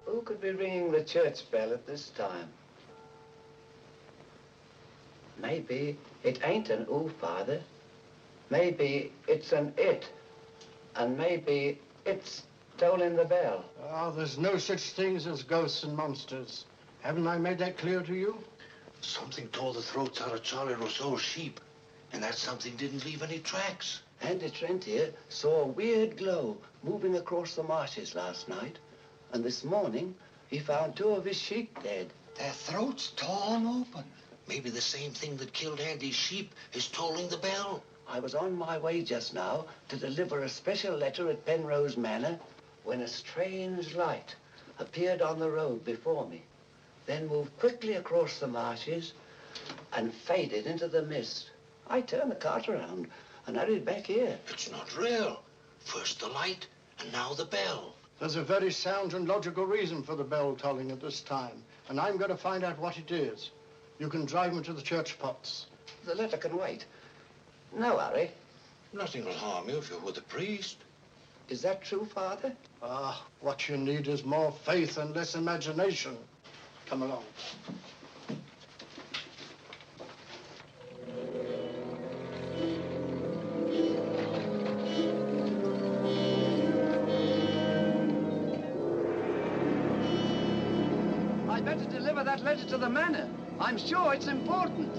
Who could be ringing the church bell at this time? Maybe it ain't an ooh, Father. Maybe it's an it. And maybe it's tolling the bell. Oh, there's no such things as ghosts and monsters. Haven't I made that clear to you? Something tore the throats out of Charlie Rousseau's sheep, and that something didn't leave any tracks. Andy Trent here saw a weird glow moving across the marshes last night, and this morning he found 2 of his sheep dead. Their throats torn open. Maybe the same thing that killed Andy's sheep is tolling the bell. I was on my way just now to deliver a special letter at Penrose Manor when a strange light appeared on the road before me, then moved quickly across the marshes and faded into the mist. I turned the cart around and hurried back here. It's not real. First the light, and now the bell. There's a very sound and logical reason for the bell tolling at this time, and I'm going to find out what it is. You can drive me to the church pots. The letter can wait. No hurry. Nothing will harm you if you're with the priest. Is that true, Father? Ah, what you need is more faith and less imagination. Come along. I'd better deliver that letter to the manor. I'm sure it's important.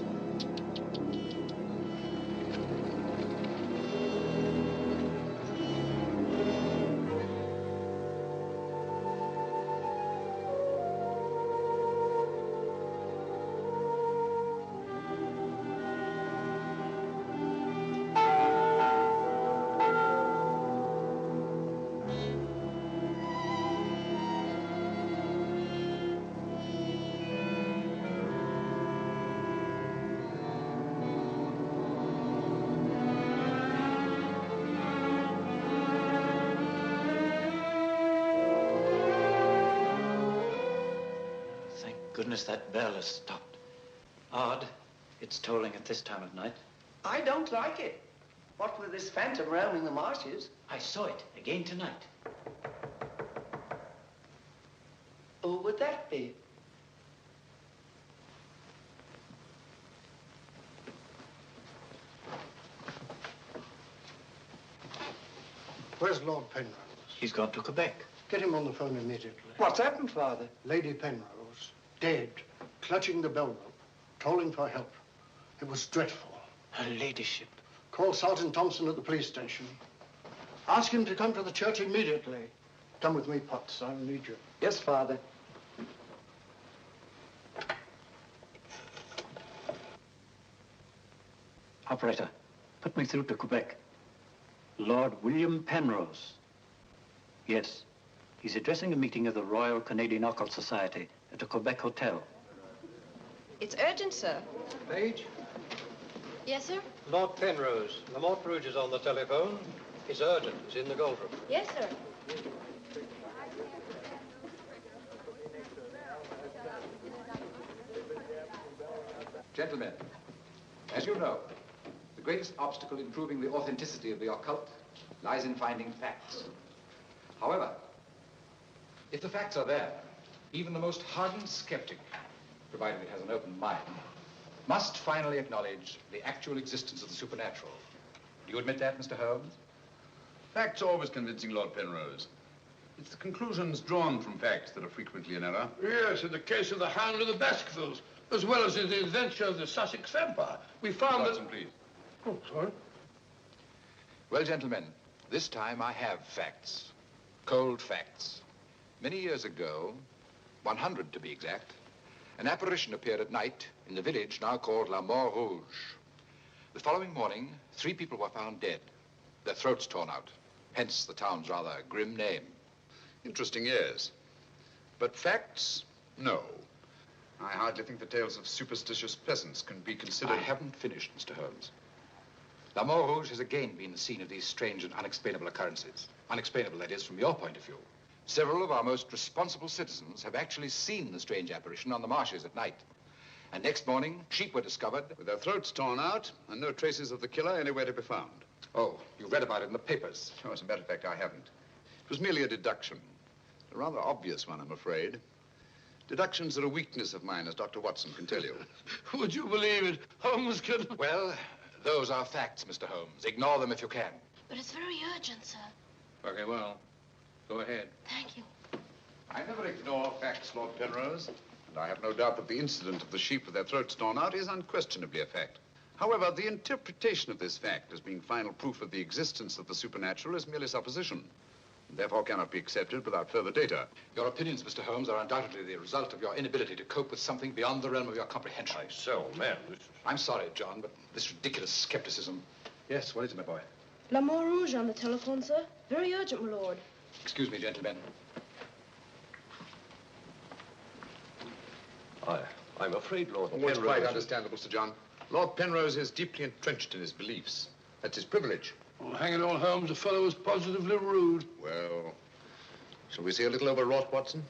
Goodness, that bell has stopped. Odd, it's tolling at this time of night. I don't like it. What with this phantom roaming the marshes? I saw it again tonight. Who would that be? Where's Lord Penrose? He's gone to Quebec. Get him on the phone immediately. What's happened, Father? Lady Penrose, dead, clutching the bell rope, calling for help. It was dreadful. Her ladyship. Call Sergeant Thompson at the police station. Ask him to come to the church immediately. Come with me, Potts. I'll need you. Yes, Father. Operator, put me through to Quebec. Lord William Penrose. Yes, he's addressing a meeting of the Royal Canadian Occult Society at a Quebec hotel. It's urgent, sir. Page? Yes, sir? Lord Penrose. Lamont Rouge is on the telephone. It's urgent. It's in the gold room. Yes, sir. Gentlemen, as you know, the greatest obstacle in proving the authenticity of the occult lies in finding facts. However, if the facts are there, even the most hardened skeptic, provided it has an open mind, must finally acknowledge the actual existence of the supernatural. Do you admit that, Mr. Holmes? Facts are always convincing, Lord Penrose. It's the conclusions drawn from facts that are frequently in error. Yes, in the case of the Hound of the Baskervilles, as well as in the adventure of the Sussex Vampire, we found Watson, that... please. Oh, sorry. Well, gentlemen, this time I have facts. Cold facts. Many years ago, 100 to be exact, an apparition appeared at night in the village now called La Mort Rouge. The following morning, 3 people were found dead, their throats torn out, hence the town's rather grim name. Interesting, yes. But facts, no. I hardly think the tales of superstitious peasants can be considered... I haven't finished, Mr. Holmes. La Mort Rouge has again been the scene of these strange and unexplainable occurrences. Unexplainable, that is, from your point of view. Several of our most responsible citizens have actually seen the strange apparition on the marshes at night. And next morning, sheep were discovered... with their throats torn out and no traces of the killer anywhere to be found. Oh, you read about it in the papers. Oh, as a matter of fact, I haven't. It was merely a deduction. A rather obvious one, I'm afraid. Deductions are a weakness of mine, as Dr. Watson can tell you. Would you believe it? Holmes could... Well, those are facts, Mr. Holmes. Ignore them if you can. But it's very urgent, sir. Okay, well, go ahead. Thank you. I never ignore facts, Lord Penrose. And I have no doubt that the incident of the sheep with their throats torn out is unquestionably a fact. However, the interpretation of this fact as being final proof of the existence of the supernatural is merely supposition, and therefore cannot be accepted without further data. Your opinions, Mr. Holmes, are undoubtedly the result of your inability to cope with something beyond the realm of your comprehension. Man, I'm sorry, John, but this ridiculous skepticism... Yes, what is it, my boy? La Mort Rouge on the telephone, sir. Very urgent, my lord. Excuse me, gentlemen. I'm afraid, Lord Oh, it's quite understandable, Sir John. Lord Penrose is deeply entrenched in his beliefs. That's his privilege. Well, hang it all, Holmes, the fellow was positively rude. Well, shall we see a little overwrought, Watson?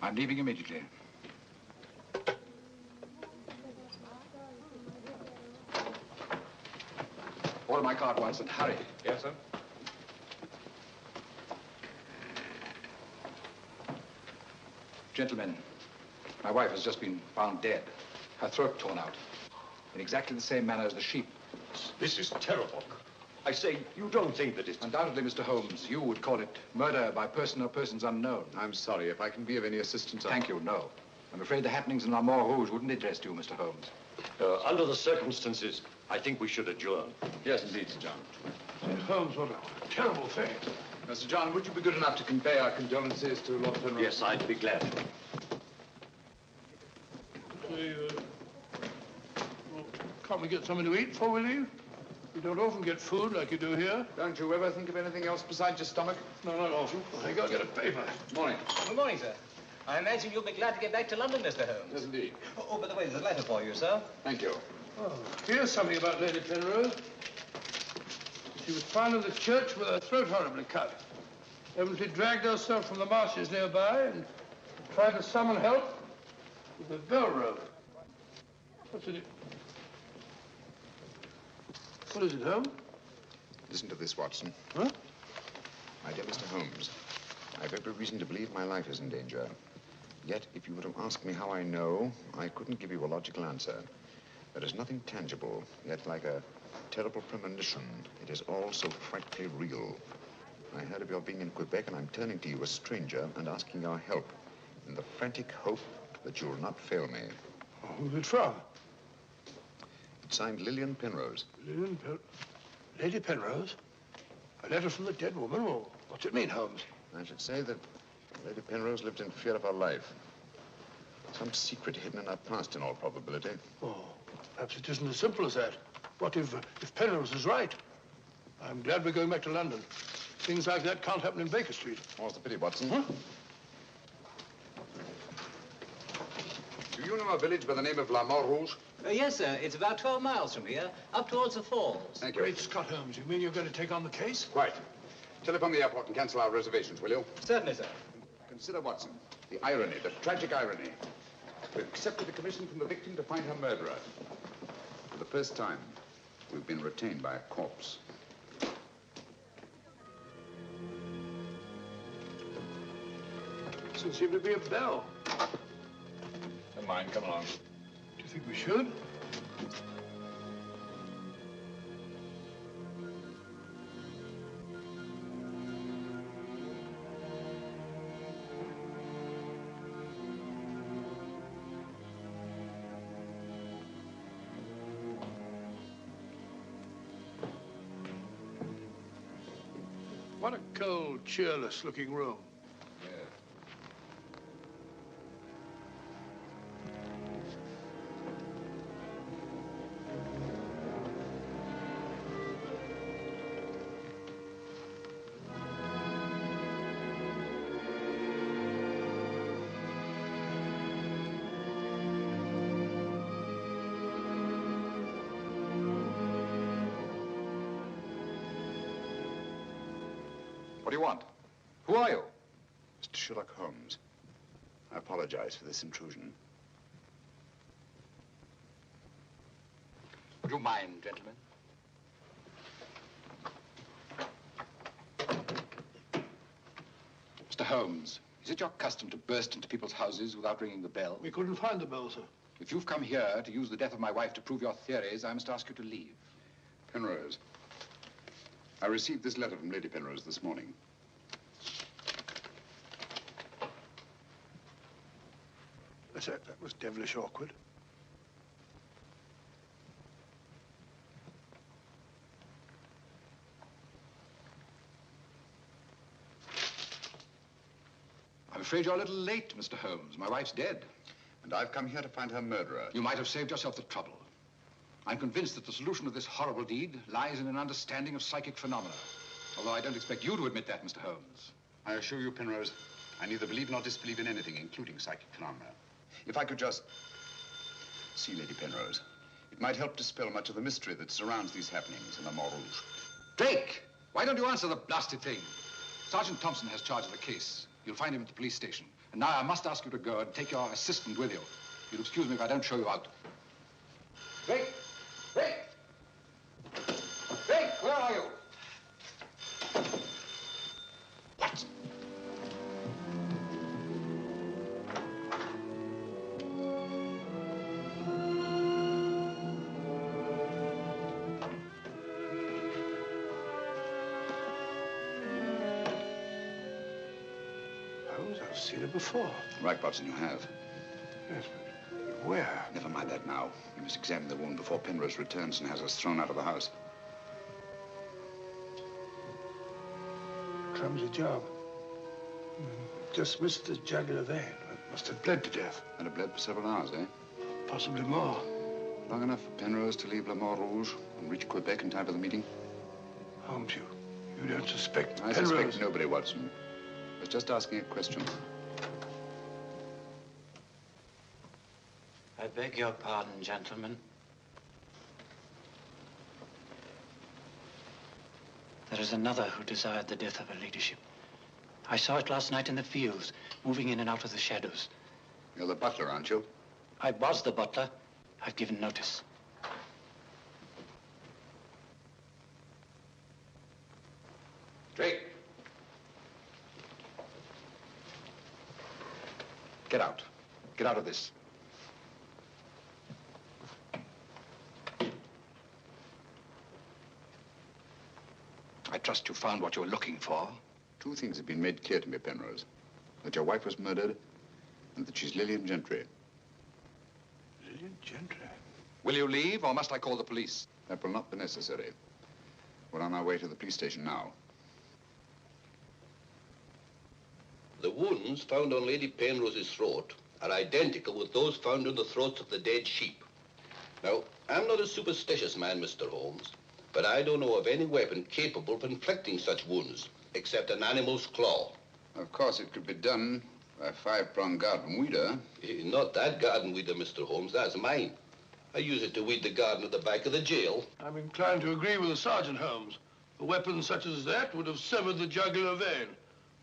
I'm leaving immediately. Order my card, Watson. Hurry. Yes, sir. Gentlemen, my wife has just been found dead. Her throat torn out. In exactly the same manner as the sheep. This is terrible. I say, you don't think that it's... Undoubtedly, Mr. Holmes, you would call it murder by person or persons unknown. I'm sorry. If I can be of any assistance... Thank you, no. I'm afraid the happenings in La Mort Rouge wouldn't interest you, Mr. Holmes. Under the circumstances, I think we should adjourn. Yes, indeed, Sir John. Holmes, what a terrible thing. Sir John, would you be good enough to convey our condolences to Lord Penrose? Yes, I'd be glad to. Can't we get something to eat before we leave? We don't often get food like you do here. Don't you ever think of anything else besides your stomach? No, not often. I gotta get a paper. Morning. Good morning, sir. I imagine you'll be glad to get back to London, Mr. Holmes. Yes, indeed. Oh, by the way, there's a letter for you, sir. Thank you. Oh, here's something about Lady Penrose. She was found in the church with her throat horribly cut. Evidently dragged herself from the marshes nearby and tried to summon help with a bell rope. What's it? What is it, Holmes? Listen to this, Watson. Huh? My dear Mr. Holmes, I've every reason to believe my life is in danger. Yet, if you were to ask me how I know, I couldn't give you a logical answer. There is nothing tangible, yet like a Terrible premonition. It is all so frightfully real. I heard of your being in Quebec, and I'm turning to you, a stranger, and asking your help in the frantic hope that you'll not fail me. Oh, who's it from? It's signed Lillian Penrose. Lady Penrose? A letter from the dead woman? Well, what's it mean, Holmes? I should say that Lady Penrose lived in fear of her life. Some secret hidden in her past, in all probability. Oh, perhaps it isn't as simple as that. What if Penrose is right? I'm glad we're going back to London. Things like that can't happen in Baker Street. More's the pity, Watson. Huh? Do you know a village by the name of La Rouge? Yes, sir. It's about 12 miles from here, up towards the falls. Thank you. Great Scott, Holmes. You mean you're going to take on the case? Quite. Telephone the airport and cancel our reservations, will you? Certainly, sir. Consider, Watson, the irony, the tragic irony. We've accepted a commission from the victim to find her murderer. For the first time, we've been retained by a corpse. Doesn't seem to be a bell. Never mind, come along. Do you think we should? What a cold, cheerless-looking room. What do you want? Who are you? Mr. Sherlock Holmes. I apologize for this intrusion. Would you mind, gentlemen? Mr. Holmes, is it your custom to burst into people's houses without ringing the bell? We couldn't find the bell, sir. If you've come here to use the death of my wife to prove your theories, I must ask you to leave. Penrose. I received this letter from Lady Penrose this morning. That was devilish awkward. I'm afraid you're a little late, Mr. Holmes. My wife's dead. And I've come here to find her murderer. You might have saved yourself the trouble. I'm convinced that the solution of this horrible deed lies in an understanding of psychic phenomena. Although I don't expect you to admit that, Mr. Holmes. I assure you, Penrose, I neither believe nor disbelieve in anything, including psychic phenomena. If I could just see Lady Penrose, it might help dispel much of the mystery that surrounds these happenings in the Rouge. Drake! Why don't you answer the blasted thing? Sergeant Thompson has charge of the case. You'll find him at the police station. And now I must ask you to go and take your assistant with you. You'll excuse me if I don't show you out. Drake! Drake! Drake, where are you? What? Holmes, I've seen her before. Right, Watson, you have. Yes, but where? Never mind that now. You must examine the wound before Penrose returns and has us thrown out of the house. Clumsy job. Just missed the jugular vein. It must have bled to death. And it bled for several hours, eh? Possibly more. Long enough for Penrose to leave Le Rouge and reach Quebec in time for the meeting? Holmes, you don't suspect I Penrose? suspect nobody, Watson. I was just asking a question. I beg your pardon, gentlemen. There is another who desired the death of her ladyship. I saw it last night in the fields, moving in and out of the shadows. You're the butler, aren't you? I was the butler. I've given notice. Drake! Get out. Get out of this. I trust you found what you were looking for. Two things have been made clear to me, Penrose. That your wife was murdered and that she's Lillian Gentry. Lillian Gentry? Will you leave, or must I call the police? That will not be necessary. We're on our way to the police station now. The wounds found on Lady Penrose's throat are identical with those found on the throats of the dead sheep. Now, I'm not a superstitious man, Mr. Holmes, but I don't know of any weapon capable of inflicting such wounds, except an animal's claw. Of course, it could be done by a five-pronged garden weeder. Not that garden weeder, Mr. Holmes. That's mine. I use it to weed the garden at the back of the jail. I'm inclined to agree with the Sergeant, Holmes. A weapon such as that would have severed the jugular vein,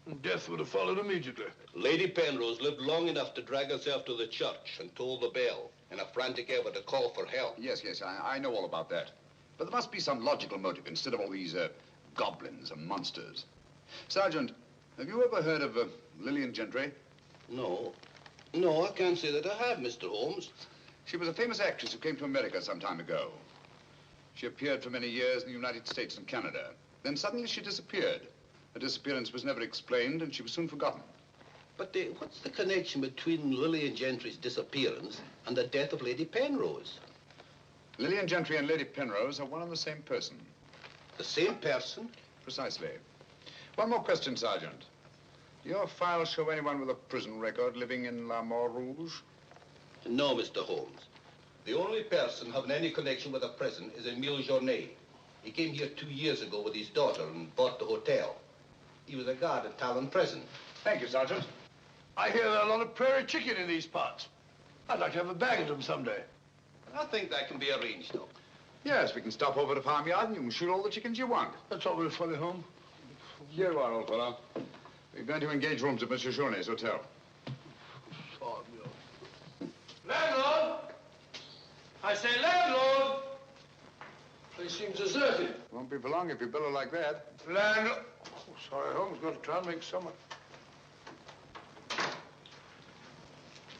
and death would have followed immediately. Lady Penrose lived long enough to drag herself to the church and toll the bell in a frantic effort to call for help. Yes, I know all about that. But there must be some logical motive instead of all these goblins and monsters. Sergeant, have you ever heard of Lillian Gentry? No. No, I can't say that I have, Mr. Holmes. She was a famous actress who came to America some time ago. She appeared for many years in the United States and Canada. Then suddenly she disappeared. Her disappearance was never explained, and she was soon forgotten. But what's the connection between Lillian Gentry's disappearance and the death of Lady Penrose? Lillian Gentry and Lady Penrose are one and the same person. The same person? Precisely. One more question, Sergeant. Do your files show anyone with a prison record living in La Mort Rouge? No, Mr. Holmes. The only person having any connection with a prison is Emile Journet. He came here 2 years ago with his daughter and bought the hotel. He was a guard at Talon Prison. Thank you, Sergeant. I hear there are a lot of prairie chicken in these parts. I'd like to have a bag of them someday. I think that can be arranged, though. Yes, we can stop over to farmyard and you can shoot all the chickens you want. That's all very funny, Holmes. Here you are, old fellow. We're going to engage rooms at Monsieur Journet's hotel. Landlord! I say landlord! Place seems deserted. Won't be for long if you bellow like that. Landlord! Oh, sorry, Holmes. Got to try and make summer.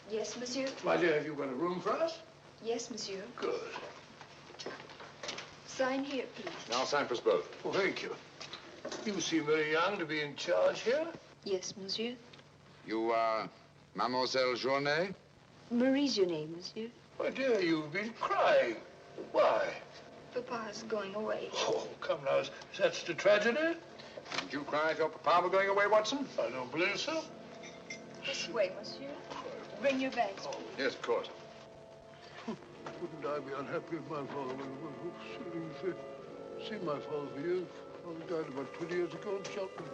Yes, monsieur? My dear, have you got a room for us? Yes, monsieur. Good. Sign here, please. I'll sign for us both. Oh, thank you. You seem very young to be in charge here. Yes, monsieur. You are Mademoiselle Journet? Marie's your name, monsieur. My dear, you've been crying. Why? Papa's going away. Oh, come now. Is that such a tragedy? Did you cry if your papa were going away, Watson? I don't believe so. This way, monsieur. Bring your bags. Oh. Yes, of course. Wouldn't I be unhappy if my father went? Seen my father for years. Father died about 20 years ago in Cheltenham.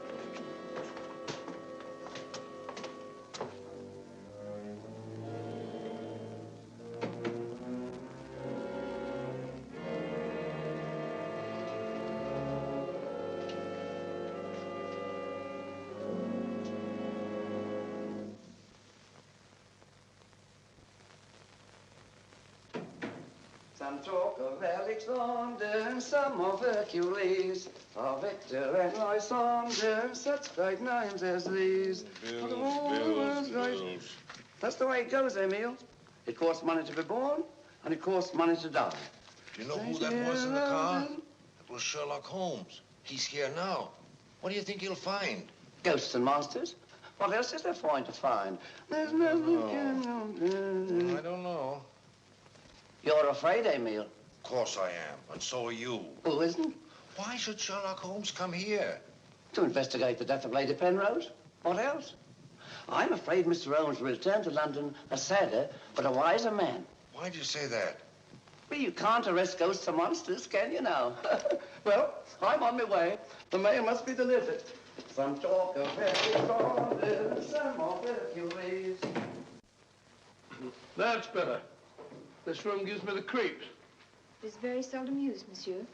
Some talk of Alexander, some of Hercules, of Victor and Lysander, such great names as these. Bills. That's the way it goes, Emile. It costs money to be born, and it costs money to die. Do you know who that was in the car? It was Sherlock Holmes. He's here now. What do you think he'll find? Ghosts and monsters. What else is there for him to find? There's nothing. I don't know. You're afraid, Emile? Of course I am, and so are you. Who isn't? Why should Sherlock Holmes come here? To investigate the death of Lady Penrose. What else? I'm afraid Mr. Holmes will return to London a sadder but a wiser man. Why do you say that? Well, you can't arrest ghosts and monsters, can you now? Well, I'm on my way. The mail must be delivered. Some talk of Hercules, some of Hercules. That's better. This room gives me the creeps. It is very seldom used, monsieur.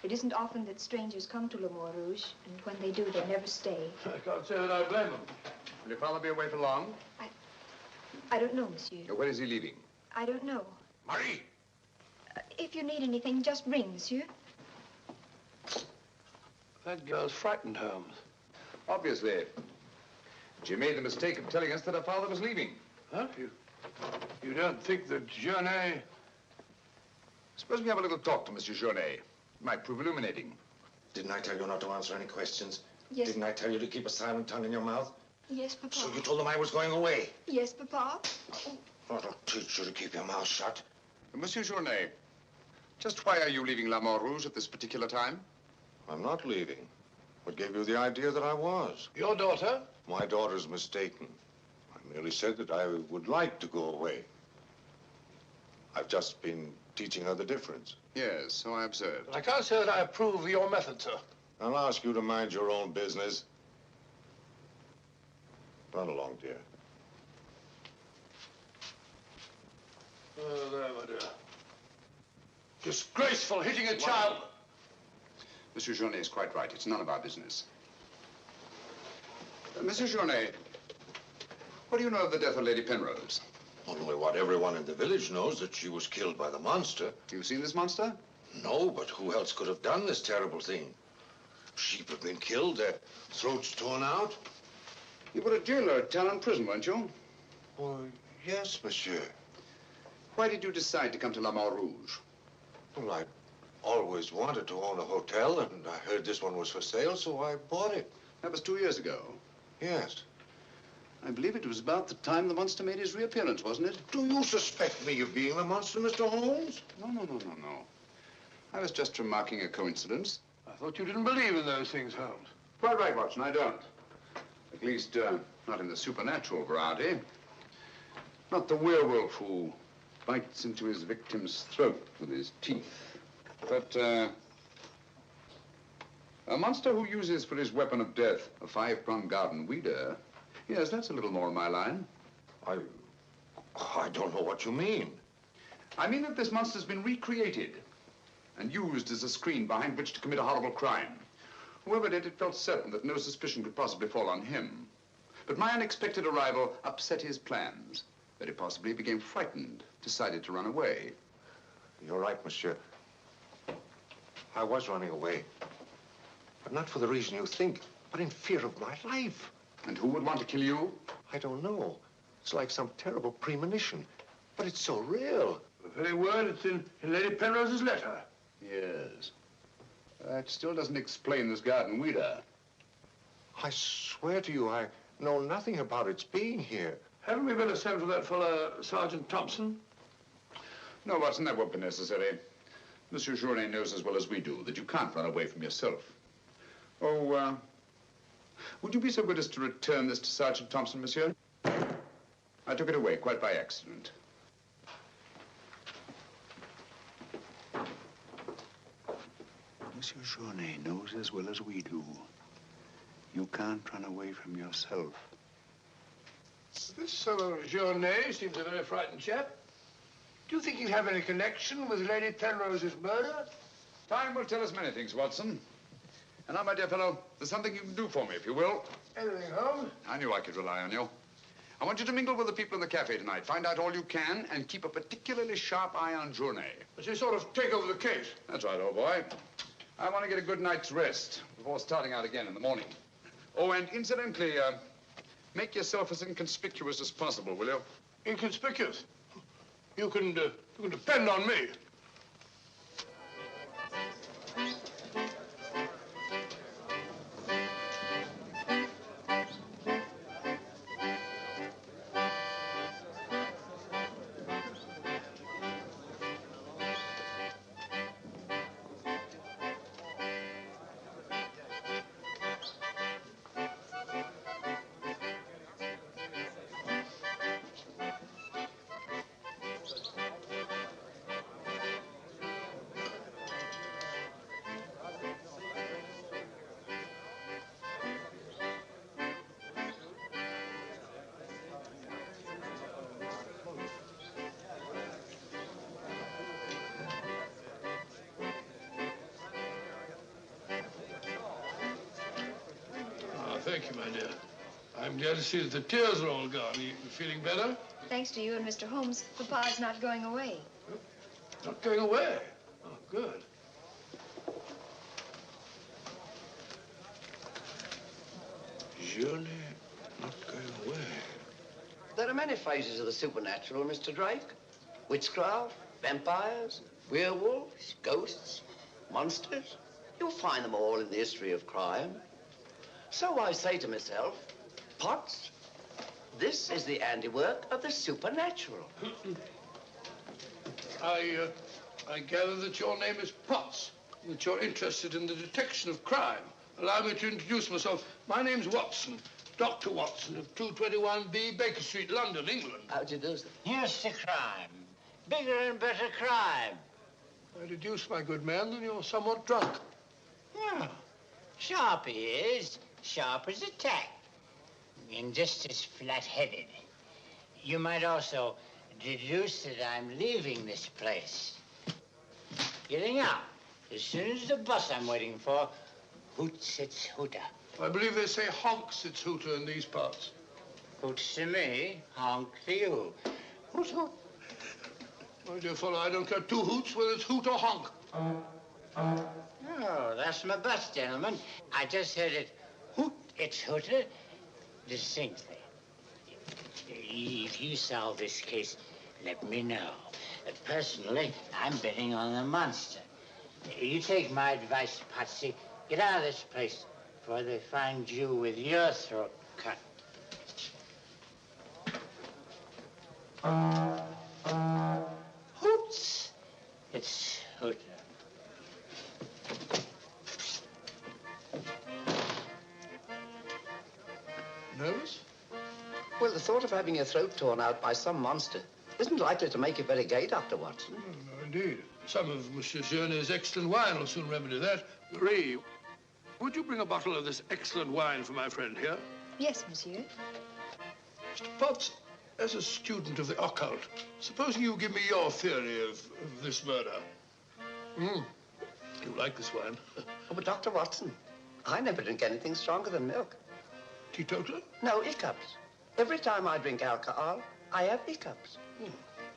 It isn't often that strangers come to Le Mort Rouge, and when they do, they never stay. I can't say that I blame them. Will your father be away for long? I don't know, monsieur. When is he leaving? I don't know. Marie! If you need anything, just ring, monsieur. That girl's frightened, Holmes. Obviously. She made the mistake of telling us that her father was leaving. Huh? You don't think that Journet... Suppose we have a little talk to Monsieur Journet. It might prove illuminating. Didn't I tell you not to answer any questions? Yes. Didn't I tell you to keep a silent tongue in your mouth? Yes, Papa. So you told them I was going away? Yes, Papa. That'll teach you to keep your mouth shut. Monsieur Journet, just why are you leaving La Rouge at this particular time? I'm not leaving. What gave you the idea that I was? Your daughter? My daughter's mistaken. I merely said that I would like to go away. I've just been teaching her the difference. Yes, so I observed. I can't say that I approve of your method, sir. I'll ask you to mind your own business. Run along, dear. Oh, there, my dear. Disgraceful, hitting a child. Monsieur Journet is quite right. It's none of our business. Monsieur Journet, what do you know of the death of Lady Penrose? Only what everyone in the village knows, that she was killed by the monster. You've seen this monster? No, but who else could have done this terrible thing? Sheep have been killed, their throats torn out. You were a jailer at Talon Prison, weren't you? Oh, yes, monsieur. Why did you decide to come to La Rouge? Well, I always wanted to own a hotel, and I heard this one was for sale, so I bought it. That was 2 years ago. Yes. I believe it was about the time the monster made his reappearance, wasn't it? Do you suspect me of being the monster, Mr. Holmes? No. I was just remarking a coincidence. I thought you didn't believe in those things, Holmes. Quite right, Watson, I don't. At least, not in the supernatural variety. Not the werewolf who bites into his victim's throat with his teeth. But, a monster who uses for his weapon of death a 5-pronged garden weeder. Yes, that's a little more in my line. I don't know what you mean. I mean that this monster's been recreated and used as a screen behind which to commit a horrible crime. Whoever did it felt certain that no suspicion could possibly fall on him. But my unexpected arrival upset his plans. Very possibly he became frightened, decided to run away. You're right, monsieur. I was running away. But not for the reason you think, but in fear of my life. And who would want to kill you? I don't know. It's like some terrible premonition. But it's so real. The very word, it's in Lady Penrose's letter. Yes. That still doesn't explain this garden weeder. I swear to you, I know nothing about its being here. Haven't we better send for that fellow, Sergeant Thompson? No, Watson, that won't be necessary. Monsieur Journet knows as well as we do that you can't run away from yourself. Oh, would you be so good as to return this to Sergeant Thompson, monsieur? I took it away quite by accident. Monsieur Journet knows as well as we do. You can't run away from yourself. This fellow Journet seems a very frightened chap. Do you think he'd have any connection with Lady Penrose's murder? Time will tell us many things, Watson. And now, my dear fellow, there's something you can do for me, if you will. Anything, Holmes? I knew I could rely on you. I want you to mingle with the people in the cafe tonight. Find out all you can and keep a particularly sharp eye on Journet. But you sort of take over the case. That's right, old boy. I want to get a good night's rest before starting out again in the morning. Oh, and incidentally, make yourself as inconspicuous as possible, will you? Inconspicuous? You can depend on me. Thank you, my dear. I'm glad to see that the tears are all gone. You feeling better? Thanks to you and Mr. Holmes, Papa's not going away. Not going away? Oh, good. Journet not going away. There are many phases of the supernatural, Mr. Drake. Witchcraft, vampires, werewolves, ghosts, monsters. You'll find them all in the history of crime. So I say to myself, Potts, this is the handiwork of the supernatural. I gather that your name is Potts, that you're interested in the detection of crime. Allow me to introduce myself. My name's Watson, Dr. Watson of 221B Baker Street, London, England. How do you do, sir? Here's the crime. Bigger and better crime. I deduce, my good man, that you're somewhat drunk. Yeah. Sharp he is, sharp as a tack, and just as flat-headed. You might also deduce that I'm leaving this place. Getting out. As soon as the bus I'm waiting for hoots its hooter. I believe they say honks its hooter in these parts. Hoots to me, honk to you. Hoot, hoot. My dear fellow, I don't care two hoots whether it's hoot or honk. Oh, that's my bus, gentlemen. I just heard it hoot its hooter distinctly. If you solve this case, let me know. Personally, I'm betting on the monster. You take my advice, Patsy. Get out of this place before they find you with your throat cut. Hoots! It's hooter. Nervous? Well, the thought of having your throat torn out by some monster isn't likely to make you very gay, Dr. Watson. No, indeed. Some of Monsieur Journet's excellent wine will soon remedy that. Marie, would you bring a bottle of this excellent wine for my friend here? Yes, monsieur. Mr. Potts, as a student of the occult, supposing you give me your theory of this murder. You like this wine? Oh, but Dr. Watson, I never drink anything stronger than milk. Teetotaler? No, hiccups. Every time I drink alcohol, I have hiccups.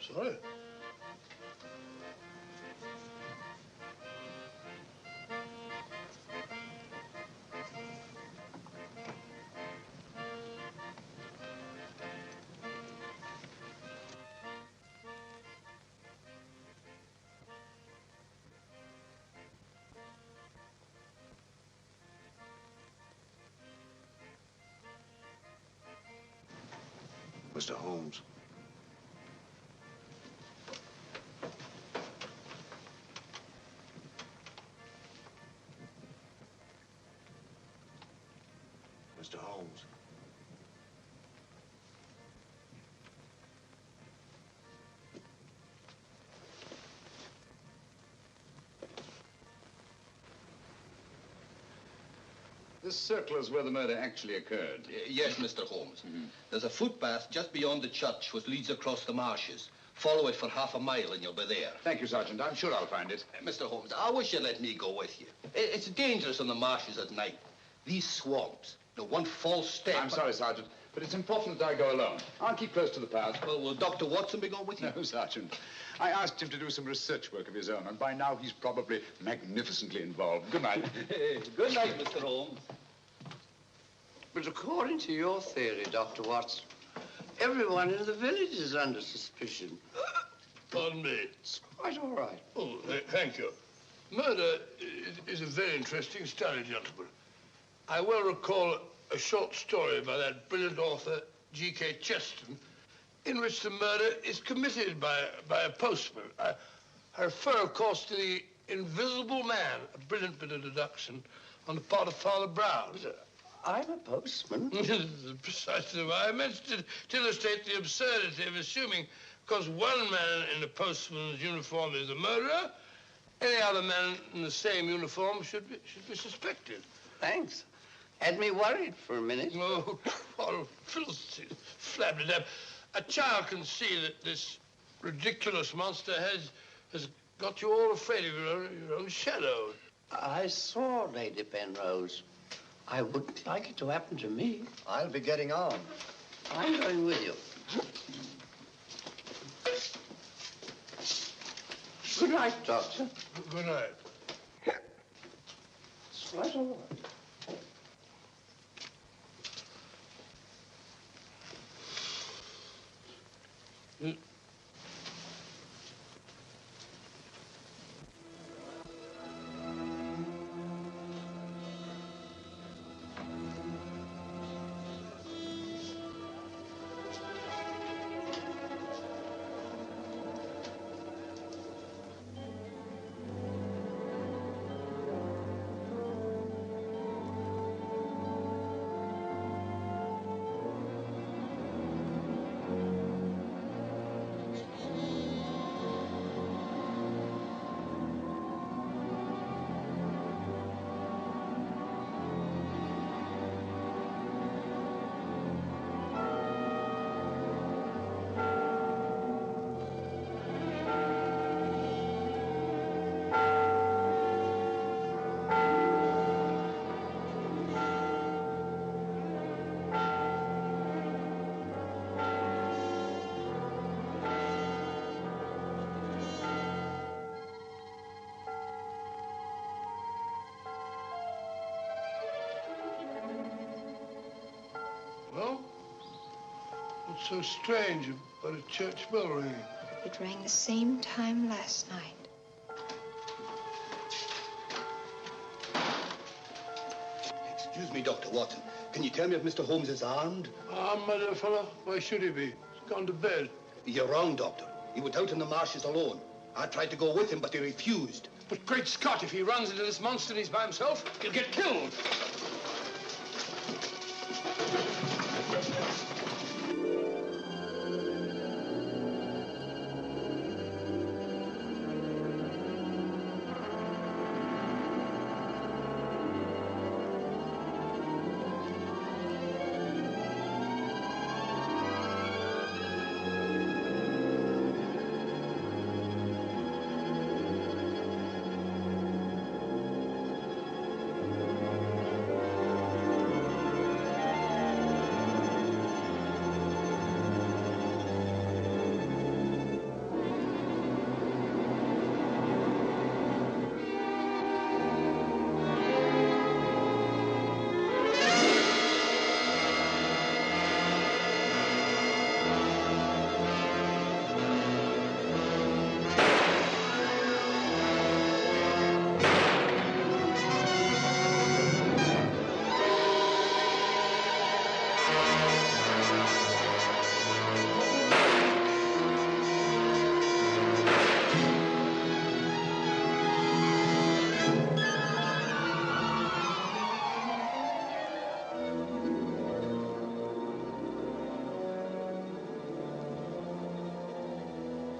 Sorry. Mr. Holmes. Mr. Holmes. This circle is where the murder actually occurred. Yes, Mr. Holmes. There's a footpath just beyond the church which leads across the marshes. Follow it for half a mile and you'll be there. Thank you, Sergeant. I'm sure I'll find it. Mr. Holmes, I wish you'd let me go with you. It's dangerous on the marshes at night. These swamps, the one false step... I'm sorry, Sergeant, but it's important that I go alone. I'll keep close to the path. Well, will Dr. Watson be going with you? No, Sergeant. I asked him to do some research work of his own, and by now he's probably magnificently involved. Good night. Good night, Mr. Holmes. But according to your theory, Dr. Watson, everyone in the village is under suspicion. Pardon me. It's quite all right. Oh, thank you. Murder is a very interesting study, gentlemen. I well recall a short story by that brilliant author, G.K. Chesterton, in which the murder is committed by a postman. I refer, of course, to the Invisible Man, a brilliant bit of deduction on the part of Father Brown. I'm a postman. Precisely why I mentioned it, to illustrate the absurdity of assuming because one man in a postman's uniform is a murderer, any other man in the same uniform should be suspected. Thanks. Had me worried for a minute. Oh, Philistine, flabbergab. A child can see that this ridiculous monster has got you all afraid of your own shadow. I saw Lady Penrose. I wouldn't like it to happen to me. I'll be getting on. I'm going with you. Good night, Doctor. Good night. It's quite all right. What's so strange about a church bell ringing? It rang the same time last night. Excuse me, Dr. Watson. Can you tell me if Mr. Holmes is armed? Armed, my dear fellow? Why should he be? He's gone to bed. You're wrong, Doctor. He went out in the marshes alone. I tried to go with him, but he refused. But great Scott, if he runs into this monster and he's by himself, he'll get killed.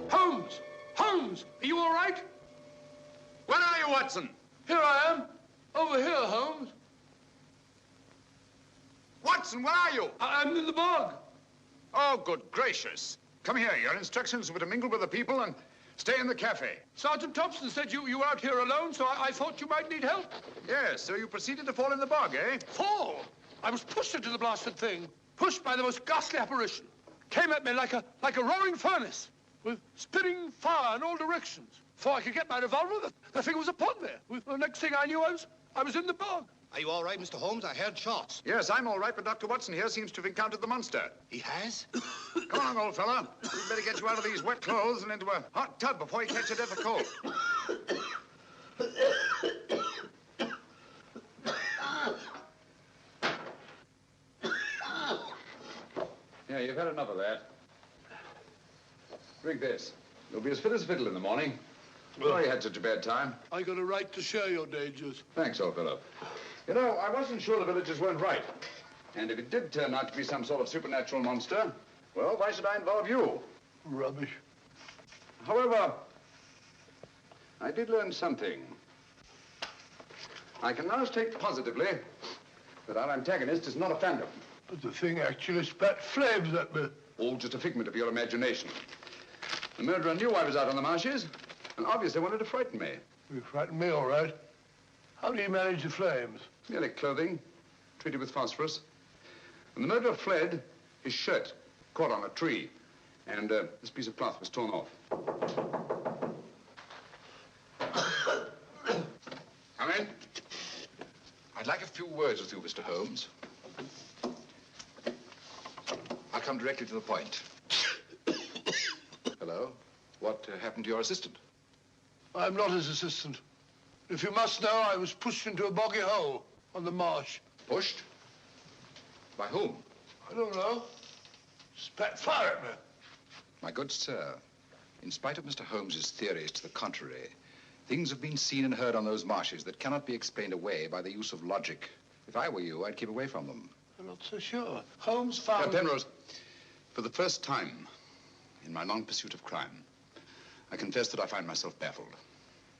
Holmes! Holmes! Are you all right? Where are you, Watson? Here I am. Over here, Holmes. Watson, where are you? I'm in the bog. Oh, good gracious. Come here. Your instructions were to mingle with the people and stay in the cafe. Sergeant Thompson said you were out here alone, so I thought you might need help. Yes, so you proceeded to fall in the bog, eh? Fall? I was pushed into the blasted thing. Pushed by the most ghastly apparition. Came at me like a roaring furnace, with spitting fire in all directions. Before I could get my revolver, the thing was upon me. The next thing I knew, I was in the bog. Are you all right, Mr. Holmes? I heard shots. Yes, I'm all right, but Dr. Watson here seems to have encountered the monster. He has? Come along, old fella. We'd better get you out of these wet clothes and into a hot tub before you catch a death of cold. Yeah, you've had enough of that. Drink this. You'll be as fit as a fiddle in the morning. Sorry you had such a bad time. I got a right to share your dangers. Thanks, old fellow. You know, I wasn't sure the villagers weren't right. And if it did turn out to be some sort of supernatural monster, well, why should I involve you? Rubbish. However, I did learn something. I can now state positively that our antagonist is not a phantom. But the thing actually spat flames at me. All just a figment of your imagination. The murderer knew I was out on the marshes, and obviously wanted to frighten me. You frightened me, all right. How do you manage the flames? Merely clothing, treated with phosphorus. When the murderer fled, his shirt caught on a tree, and this piece of cloth was torn off. Come in. I'd like a few words with you, Mr. Holmes. I'll come directly to the point. Hello? What happened to your assistant? I'm not his assistant. If you must know, I was pushed into a boggy hole on the marsh. Pushed? By whom? I don't know. Spat fire at me. My good sir, in spite of Mr. Holmes's theories to the contrary, things have been seen and heard on those marshes that cannot be explained away by the use of logic. If I were you, I'd keep away from them. I'm not so sure. Holmes found... Penrose, for the first time in my long pursuit of crime, I confess that I find myself baffled.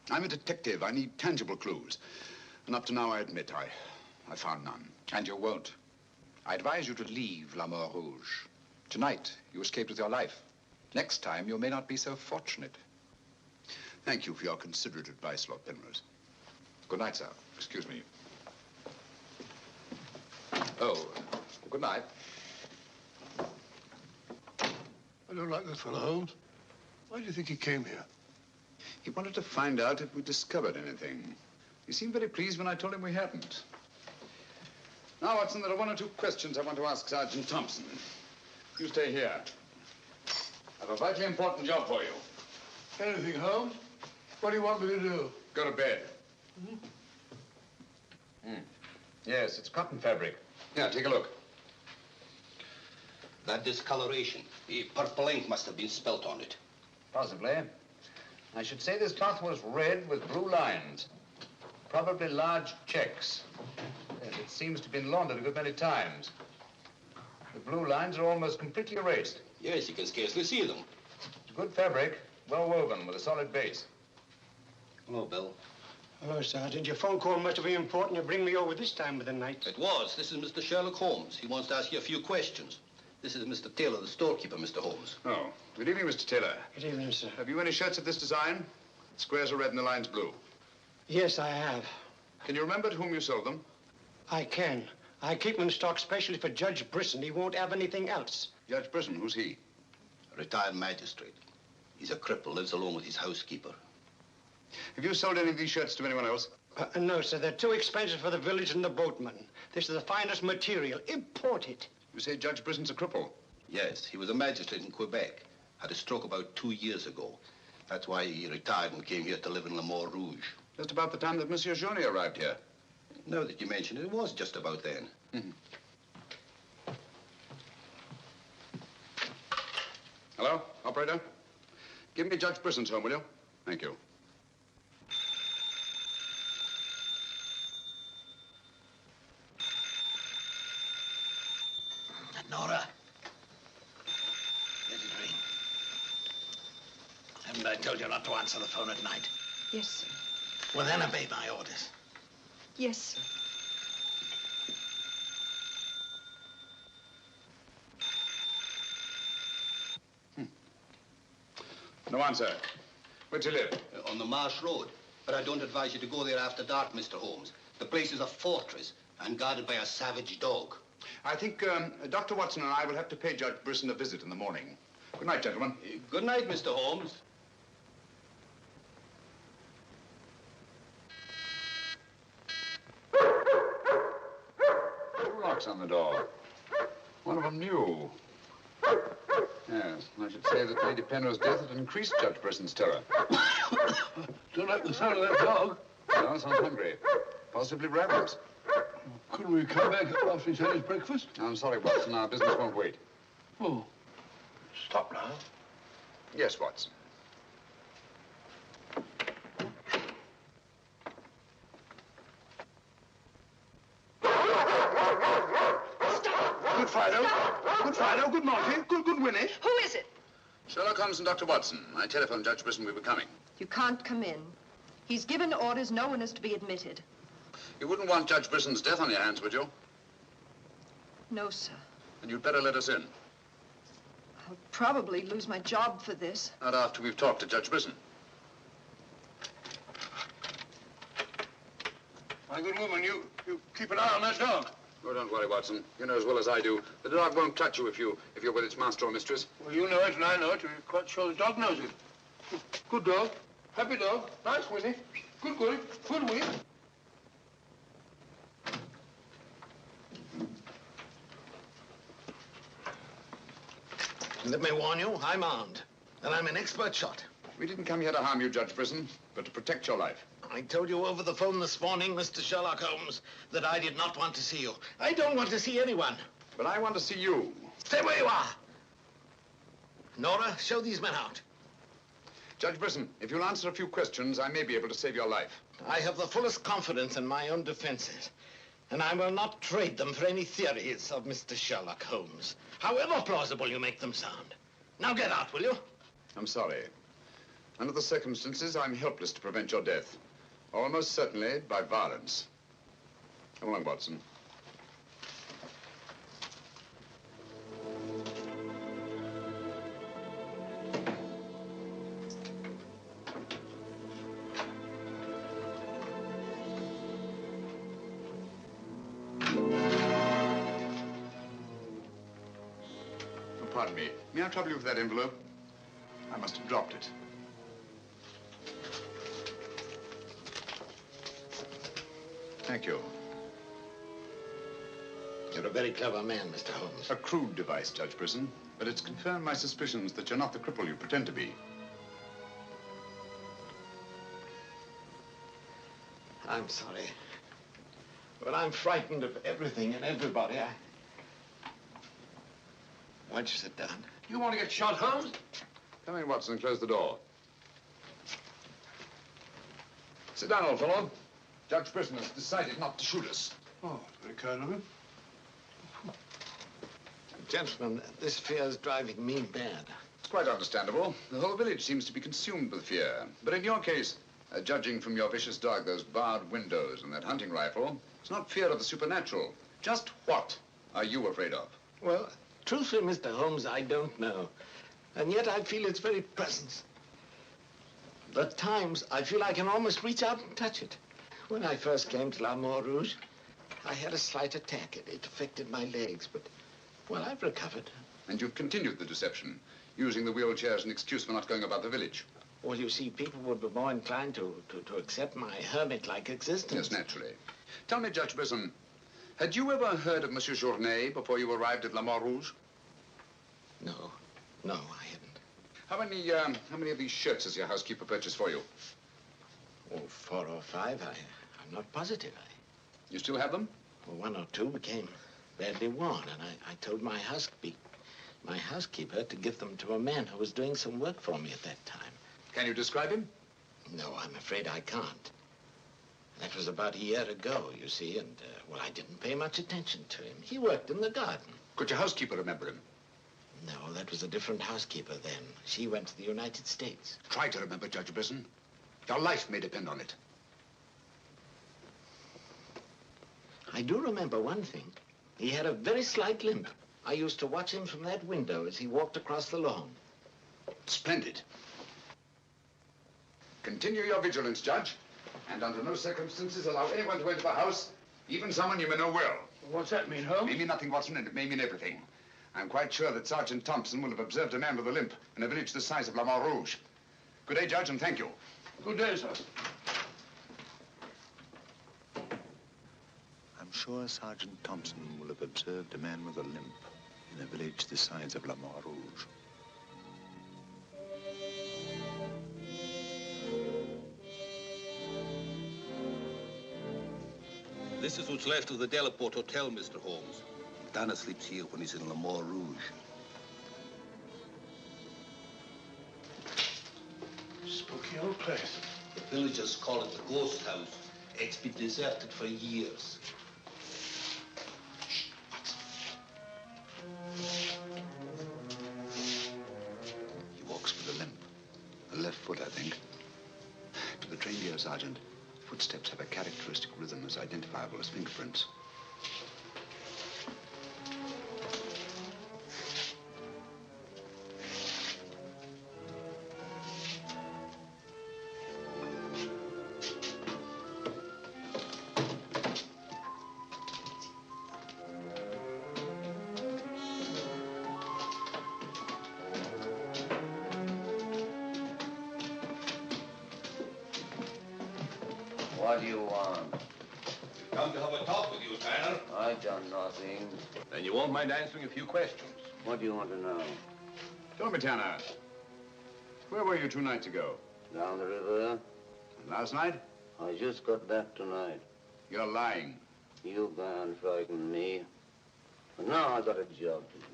I'm a detective. I need tangible clues. And up to now, I admit, I found none. And you won't. I advise you to leave La Mort Rouge. Tonight, you escaped with your life. Next time, you may not be so fortunate. Thank you for your considerate advice, Lord Penrose. Good night, sir. Excuse me. Oh, good night. I don't like this fellow, Holmes. Why do you think he came here? He wanted to find out if we discovered anything. He seemed very pleased when I told him we hadn't. Now, Watson, there are one or two questions I want to ask Sergeant Thompson. You stay here. I have a vitally important job for you. Anything, Holmes? What do you want me to do? Go to bed. Yes, it's cotton fabric. Yeah, take a look. That discoloration. The purple ink must have been spelt on it. Possibly. I should say this cloth was red with blue lines. Probably large checks. Yes, it seems to have been laundered a good many times. The blue lines are almost completely erased. Yes, you can scarcely see them. It's good fabric, well woven, with a solid base. Hello, Bill. Hello, Sergeant. Your phone call must have been important to bring me over this time of the night. It was. This is Mr. Sherlock Holmes. He wants to ask you a few questions. This is Mr. Taylor, the storekeeper, Mr. Holmes. Oh, good evening, Mr. Taylor. Good evening, sir. Have you any shirts of this design? The squares are red and the lines blue. Yes, I have. Can you remember to whom you sold them? I can. I keep them in stock specially for Judge Brisson. He won't have anything else. Judge Brisson, who's he? A retired magistrate. He's a cripple, lives alone with his housekeeper. Have you sold any of these shirts to anyone else? No, sir. They're too expensive for the village and the boatmen. This is the finest material. Imported. You say Judge Brisson's a cripple? Yes, he was a magistrate in Quebec. Had a stroke about 2 years ago. That's why he retired and came here to live in Le Mort Rouge. Just about the time that Monsieur Journey arrived here. Now that you mention it, it was just about then. Hello, operator? Give me Judge Brisson's home, will you? Thank you. Nora. Let it ring. Haven't I told you not to answer the phone at night? Yes, sir. Well, then obey my orders. Yes, sir. No answer. Where'd you live? On the Marsh Road. But I don't advise you to go there after dark, Mr. Holmes. The place is a fortress and guarded by a savage dog. I think Dr. Watson and I will have to pay Judge Brisson a visit in the morning. Good night, gentlemen. Good night, Mr. Holmes. Two locks on the door. One of them new. Yes, I should say that Lady Penrose's death had increased Judge Brisson's terror. Don't like the sound of that dog. No, sounds hungry. Possibly ravenous. Couldn't we come back after he's had his breakfast? I'm sorry, Watson. Our business won't wait. Oh, stop now. Yes, Watson. Good Fido. Good Fido. Good Monty. Good Winnie. Who is it? Sherlock Holmes and Dr. Watson. I telephoned Judge Brisson we were coming. You can't come in. He's given orders no one is to be admitted. You wouldn't want Judge Brisson's death on your hands, would you? No, sir. Then you'd better let us in. I'll probably lose my job for this. Not after we've talked to Judge Brisson. My good woman, you keep an eye on that dog. Oh, don't worry, Watson. You know as well as I do. The dog won't touch you if you're with its master or mistress. Well, you know it and I know it. You're quite sure the dog knows it. Good dog. Happy dog. Nice, Winnie. Good Winnie. Good Winnie. Let me warn you, I'm armed. And I'm an expert shot. We didn't come here to harm you, Judge Brisson, but to protect your life. I told you over the phone this morning, Mr. Sherlock Holmes, that I did not want to see you. I don't want to see anyone. But I want to see you. Stay where you are. Nora, show these men out. Judge Brisson, if you'll answer a few questions, I may be able to save your life. I have the fullest confidence in my own defenses, and I will not trade them for any theories of Mr. Sherlock Holmes, however plausible you make them sound. Now get out, will you? I'm sorry. Under the circumstances, I'm helpless to prevent your death. Almost certainly by violence. Come along, Watson. Pardon me. May I trouble you with that envelope? I must have dropped it. Thank you. You're a very clever man, Mr. Holmes. A crude device, Judge Brisson, but it's confirmed my suspicions that you're not the cripple you pretend to be. I'm sorry. But I'm frightened of everything and everybody. Why'd you sit down? You want to get shot, Holmes? Come in, Watson, and close the door. Sit down, old fellow. Judge Brisson has decided not to shoot us. Oh, very kind of him. Gentlemen, this fear's driving me mad. It's quite understandable. The whole village seems to be consumed with fear. But in your case, judging from your vicious dog, those barred windows, and that hunting rifle, it's not fear of the supernatural. Just what are you afraid of? Well, truthfully, Mr. Holmes, I don't know. And yet I feel its very presence. At times, I feel I can almost reach out and touch it. When I first came to La Mort Rouge, I had a slight attack. It affected my legs, but, well, I've recovered. And you've continued the deception, using the wheelchair as an excuse for not going about the village. Well, you see, people would be more inclined to accept my hermit-like existence. Yes, naturally. Tell me, Judge Brisson, had you ever heard of Monsieur Journet before you arrived at La Mort Rouge? No, I haven't. How many of these shirts has your housekeeper purchased for you? Oh, 4 or 5. I'm not positive. You still have them? Well, 1 or 2 became badly worn, and I told my housekeeper to give them to a man who was doing some work for me at that time. Can you describe him? No, I'm afraid I can't. That was about a year ago, you see, and, well, I didn't pay much attention to him. He worked in the garden. Could your housekeeper remember him? No, that was a different housekeeper then. She went to the United States. Try to remember, Judge Brisson. Your life may depend on it. I do remember one thing. He had a very slight limp. I used to watch him from that window as he walked across the lawn. Splendid. Continue your vigilance, Judge. And under no circumstances allow anyone to enter the house, even someone you may know well. What's that mean, Holmes? It may mean nothing, Watson, and it may mean everything. I'm quite sure that Sergeant Thompson will have observed a man with a limp in a village the size of La Mort Rouge. Good day, Judge, and thank you. Good day, sir. I'm sure Sergeant Thompson will have observed a man with a limp in a village the size of La Mort Rouge. This is what's left of the Delaport Hotel, Mr. Holmes. Dana sleeps here when he's in La Mort Rouge. Spooky old place. The villagers call it the ghost house. It's been deserted for years. He walks with a limp. A left foot, I think. To the trained ear, Sergeant, footsteps have a characteristic rhythm as identifiable as fingerprints. What do you want? We've come to have a talk with you, Tanner. I've done nothing. Then you won't mind answering a few questions. What do you want to know? Tell me, Tanner, where were you 2 nights ago? Down the river. And last night? I just got back tonight. You're lying. You can't frighten me. But now I got a job to do.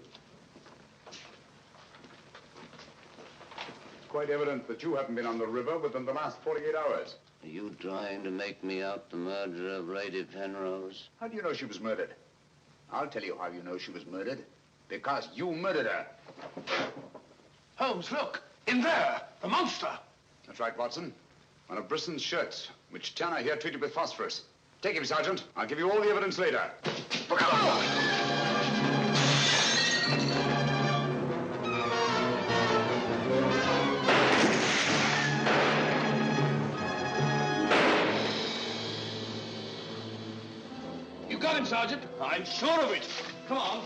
It's quite evident that you haven't been on the river within the last 48 hours. Are you trying to make me out the murderer of Lady Penrose? How do you know she was murdered? I'll tell you how you know she was murdered. Because you murdered her. Holmes, look! In there! The monster! That's right, Watson. One of Brisson's shirts, which Tanner here treated with phosphorus. Take him, Sergeant. I'll give you all the evidence later. Look out! You got him, Sergeant. I'm sure of it. Come on.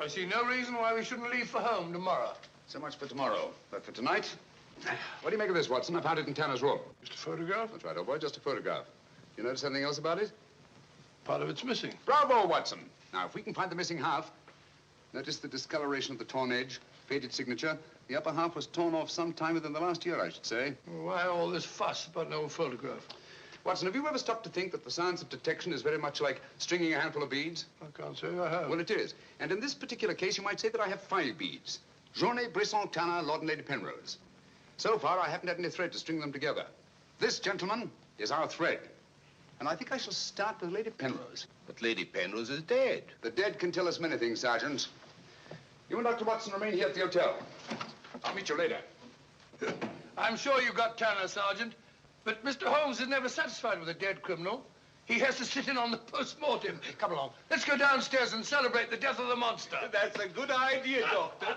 I see no reason why we shouldn't leave for home tomorrow. So much for tomorrow. But for tonight, what do you make of this, Watson? I found it in Tanner's room. Just a photograph? That's right, old boy, just a photograph. You notice anything else about it? Part of it's missing. Bravo, Watson. Now, if we can find the missing half, notice the discoloration of the torn edge, faded signature. The upper half was torn off some time within the last year, I should say. Well, why all this fuss about an old photograph? Watson, have you ever stopped to think that the science of detection is very much like stringing a handful of beads? I can't say I have. Well, it is. And in this particular case, you might say that I have 5 beads. Journée, Brisson, Tanner, Lord and Lady Penrose. So far, I haven't had any thread to string them together. This, gentlemen, is our thread. And I think I shall start with Lady Penrose. But Lady Penrose is dead. The dead can tell us many things, Sergeant. You and Dr. Watson remain here at the hotel. I'll meet you later. I'm sure you got Tanner, Sergeant. But Mr. Holmes is never satisfied with a dead criminal. He has to sit in on the post-mortem. Come along. Let's go downstairs and celebrate the death of the monster. That's a good idea, Doctor.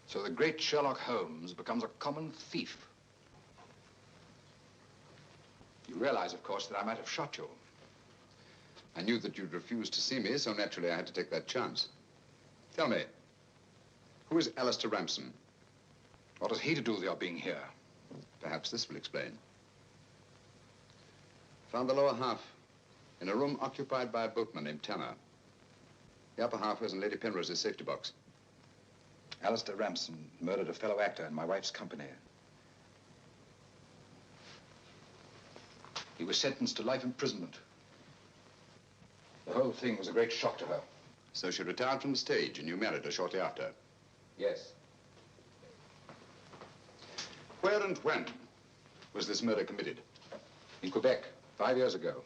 So the great Sherlock Holmes becomes a common thief. You realize, of course, that I might have shot you. I knew that you'd refuse to see me, so naturally I had to take that chance. Tell me, who is Alistair Ramson? What has he to do with your being here? Perhaps this will explain. Found the lower half in a room occupied by a boatman named Tanner. The upper half was in Lady Penrose's safety box. Alistair Ramson murdered a fellow actor in my wife's company. He was sentenced to life imprisonment. The whole thing was a great shock to her. So she retired from the stage and you married her shortly after? Yes. Where and when was this murder committed? In Quebec, 5 years ago.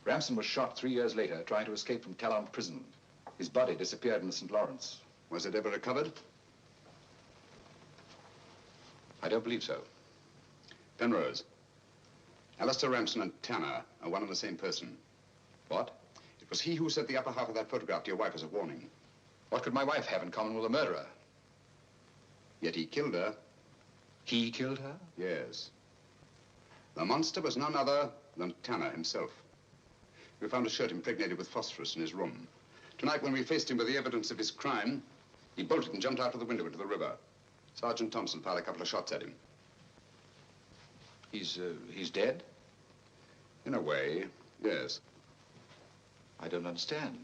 Ramson was shot 3 years later trying to escape from Talon prison. His body disappeared in the St. Lawrence. Was it ever recovered? I don't believe so. Penrose, Alistair Ramson and Tanner are one and the same person. What? It was he who sent the upper half of that photograph to your wife as a warning. What could my wife have in common with a murderer? Yet he killed her. He killed her? Yes. The monster was none other than Tanner himself. We found a shirt impregnated with phosphorus in his room. Tonight, when we faced him with the evidence of his crime, he bolted and jumped out of the window into the river. Sergeant Thompson fired a couple of shots at him. He's dead? In a way, yes. I don't understand.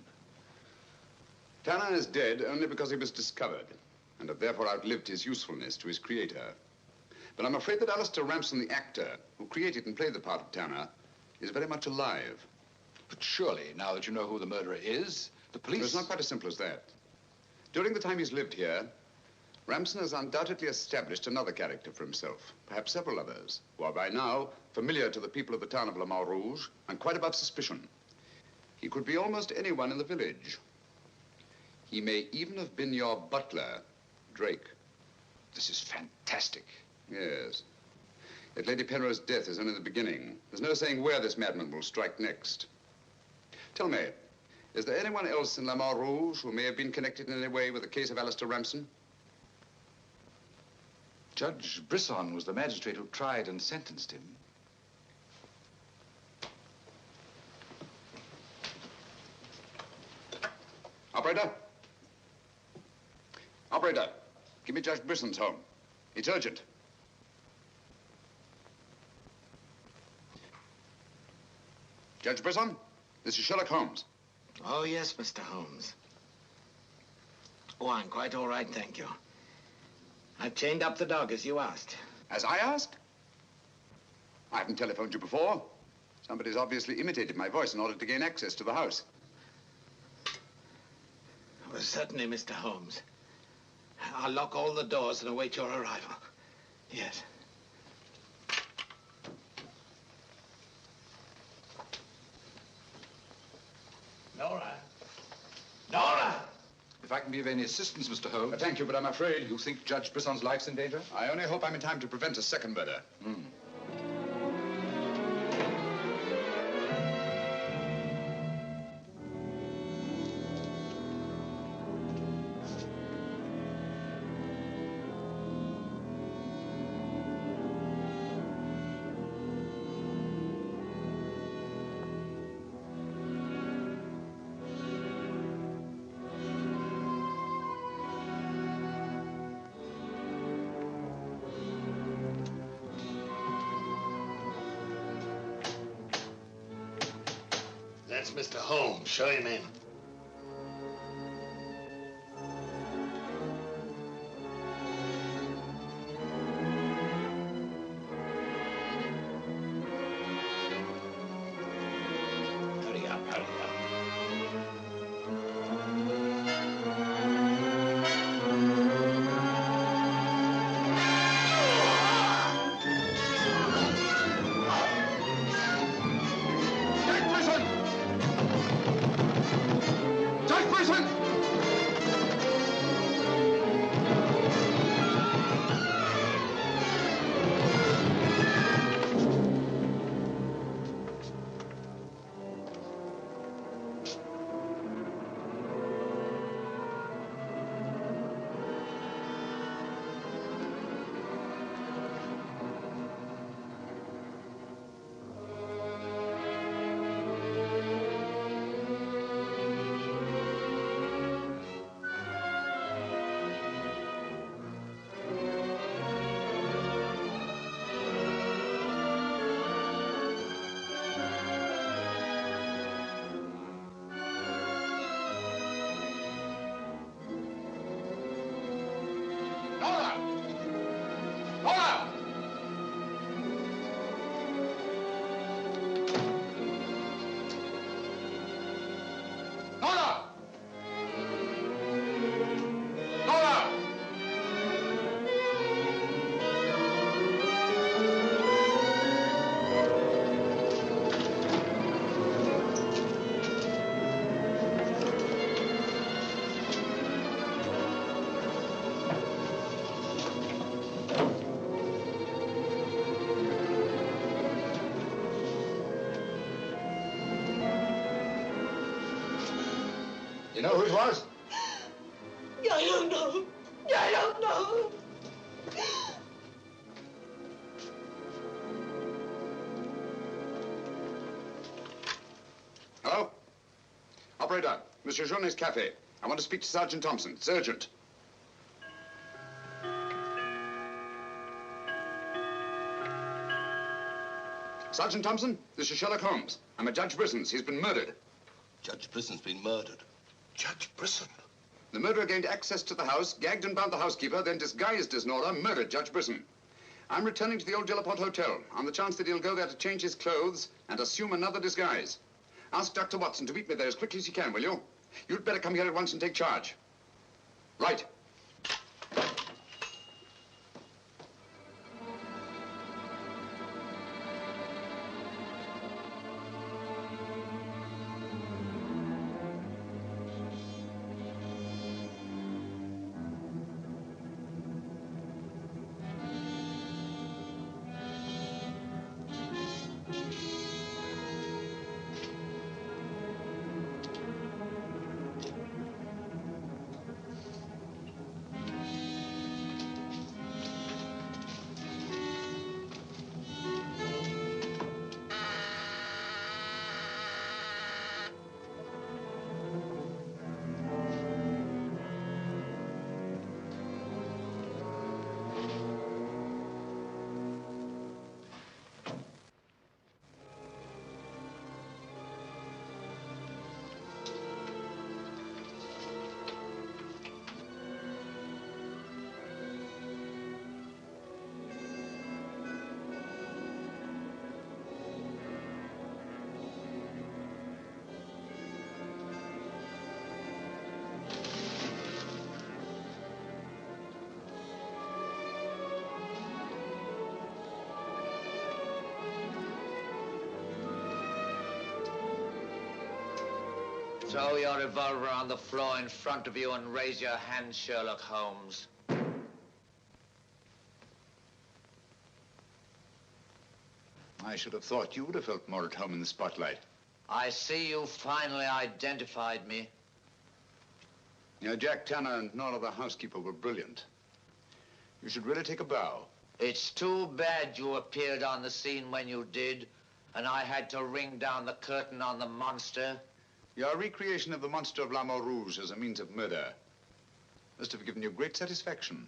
Tanner is dead only because he was discovered, and had therefore outlived his usefulness to his creator. But I'm afraid that Alistair Ramson, the actor, who created and played the part of Tanner, is very much alive. But surely, now that you know who the murderer is, the police... It's not quite as simple as that. During the time he's lived here, Ramson has undoubtedly established another character for himself, perhaps several others, who are by now familiar to the people of the town of Le Mans Rouge and quite above suspicion. He could be almost anyone in the village. He may even have been your butler, Drake. This is fantastic. Yes. Yet Lady Penrose's death is only the beginning. There's no saying where this madman will strike next. Tell me, is there anyone else in Le Mans Rouge who may have been connected in any way with the case of Alistair Ramson? Judge Brisson was the magistrate who tried and sentenced him. Operator? Operator, give me Judge Brisson's home. It's urgent. Judge Brisson, this is Sherlock Holmes. Oh, yes, Mr. Holmes. Oh, I'm quite all right, thank you. I've chained up the dog, as you asked. As I asked? I haven't telephoned you before. Somebody's obviously imitated my voice in order to gain access to the house. Well, certainly, Mr. Holmes. I'll lock all the doors and await your arrival. Yes. Nora! Nora! If I can be of any assistance, Mr. Holmes. Thank you, but I'm afraid... You think Judge Brisson's life's in danger? I only hope I'm in time to prevent a second murder. That's Mr. Holmes. Show him in. Hurry up, hurry up. You know who it was? I don't know. I don't know. Hello? Operator, Monsieur Journet's cafe. I want to speak to Sergeant Thompson. It's urgent. Sergeant Thompson, this is Sherlock Holmes. I'm at Judge Brisson's. He's been murdered. Judge Brisson's been murdered. Judge Brisson? The murderer gained access to the house, gagged and bound the housekeeper, then disguised as Nora, murdered Judge Brisson. I'm returning to the old Delaporte Hotel on the chance that he'll go there to change his clothes and assume another disguise. Ask Dr. Watson to meet me there as quickly as he can, will you? You'd better come here at once and take charge. Right. Throw your revolver on the floor in front of you and raise your hand, Sherlock Holmes. I should have thought you would have felt more at home in the spotlight. I see you finally identified me. You know, Jack Tanner and Nora the housekeeper were brilliant. You should really take a bow. It's too bad you appeared on the scene when you did, and I had to ring down the curtain on the monster. Your recreation of the monster of La Mort Rouge as a means of murder must have given you great satisfaction.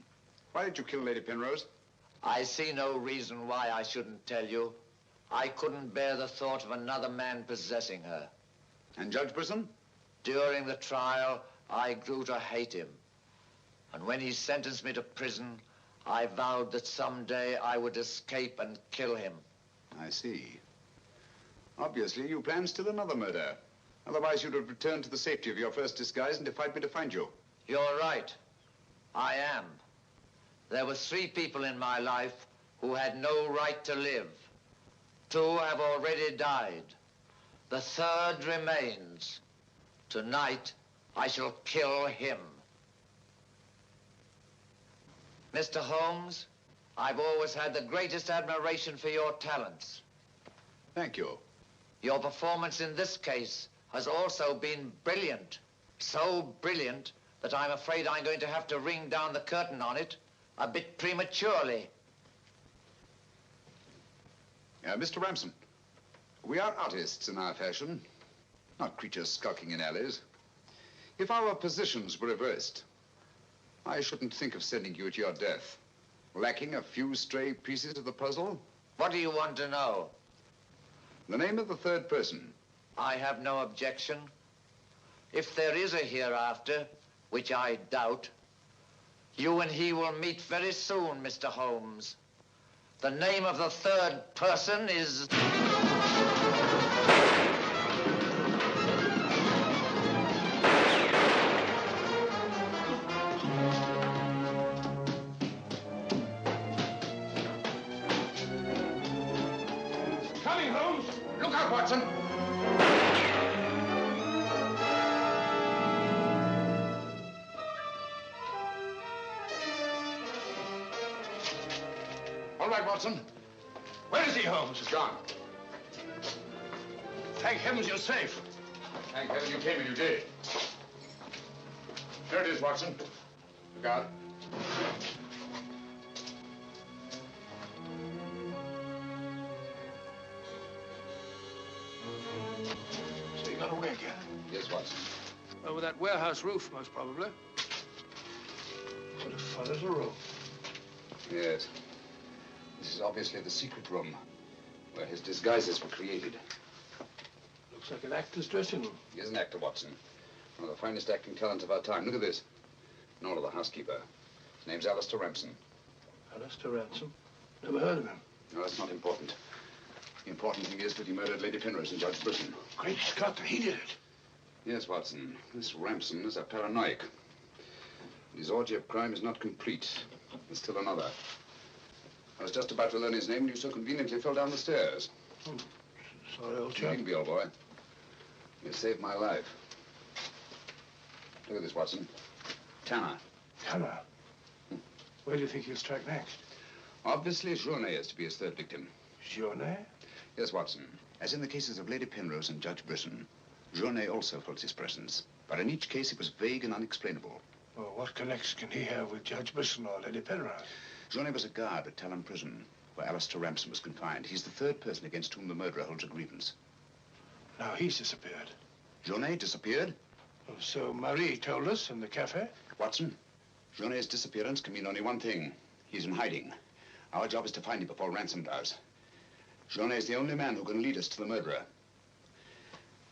Why did you kill Lady Penrose? I see no reason why I shouldn't tell you. I couldn't bear the thought of another man possessing her. And Judge Brisson? During the trial, I grew to hate him. And when he sentenced me to prison, I vowed that someday I would escape and kill him. I see. Obviously, you planned still another murder. Otherwise, you'd have returned to the safety of your first disguise and defied me to find you. You're right. I am. There were 3 people in my life who had no right to live. 2 have already died. The 3rd remains. Tonight, I shall kill him. Mr. Holmes, I've always had the greatest admiration for your talents. Thank you. Your performance in this case has also been brilliant. So brilliant that I'm afraid I'm going to have to ring down the curtain on it a bit prematurely. Mr. Ramson, we are artists in our fashion, not creatures skulking in alleys. If our positions were reversed, I shouldn't think of sending you to your death. Lacking a few stray pieces of the puzzle? What do you want to know? The name of the 3rd person. I have no objection. If there is a hereafter, which I doubt, you and he will meet very soon, Mr. Holmes. The name of the 3rd person is... Coming, Holmes! Look out, Watson! All right, Watson. Where is he, Holmes? He's gone. Thank heavens you're safe. Thank heaven you came and you did. There it is, Watson. Look out. So you got away again? Yes, Watson. Over that warehouse roof, most probably. What a fellow's a room. Yes. This is obviously the secret room where his disguises were created. Looks like an actor's dressing room. He is an actor, Watson. One of the finest acting talents of our time. Look at this. Nora, the housekeeper. His name's Alistair Ramson. Alistair Ransom? Never heard of him. No, that's not important. The important thing is that he murdered Lady Penrose and Judge Brisson. Great Scott, he did it. Yes, Watson. This Ramson is a paranoiac. His orgy of crime is not complete. There's still another. I was just about to learn his name when you so conveniently fell down the stairs. Oh, sorry, old chap. You needn't be, old boy. You saved my life. Look at this, Watson. Tanner. Tanner? Where do you think he'll strike next? Obviously, Journet is to be his 3rd victim. Journet? Yes, Watson. As in the cases of Lady Penrose and Judge Brisson, Journet also felt his presence. But in each case, it was vague and unexplainable. Well, what connection can he have with Judge Brisson or Lady Penrose? Journet was a guard at Talon Prison, where Alistair Ramson was confined. He's the 3rd person against whom the murderer holds a grievance. Now he's disappeared. Journet disappeared? Oh, so Marie told us in the cafe? Watson, Journet's disappearance can mean only one thing. He's in hiding. Our job is to find him before Ransom does. Journet is the only man who can lead us to the murderer.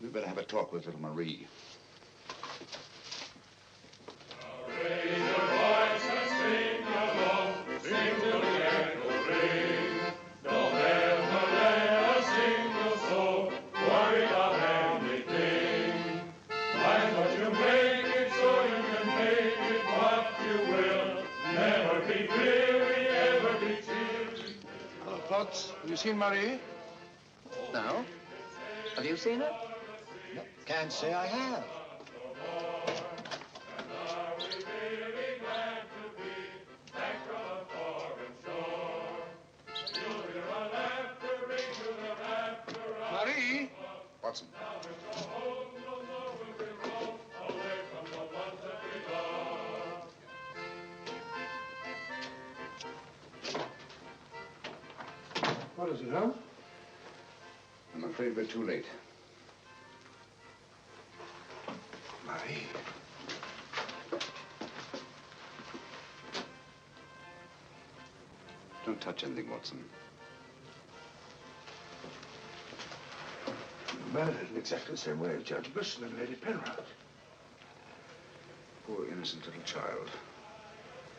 We'd better have a talk with little Marie. Raise your voice and sing along, sing till the echoes ring. Don't ever let a single soul worry about anything. Find what you make it so you can make it what you will. Never be weary, ever be cheery. Hello, Potts. Have you seen Marie? No. Have you seen her? No, can't say I have. What is it, Holmes? I'm afraid we're too late. Marie. Don't touch anything, Watson. Murdered in exactly the same way as Judge Bristol and Lady Penrose. Poor innocent little child.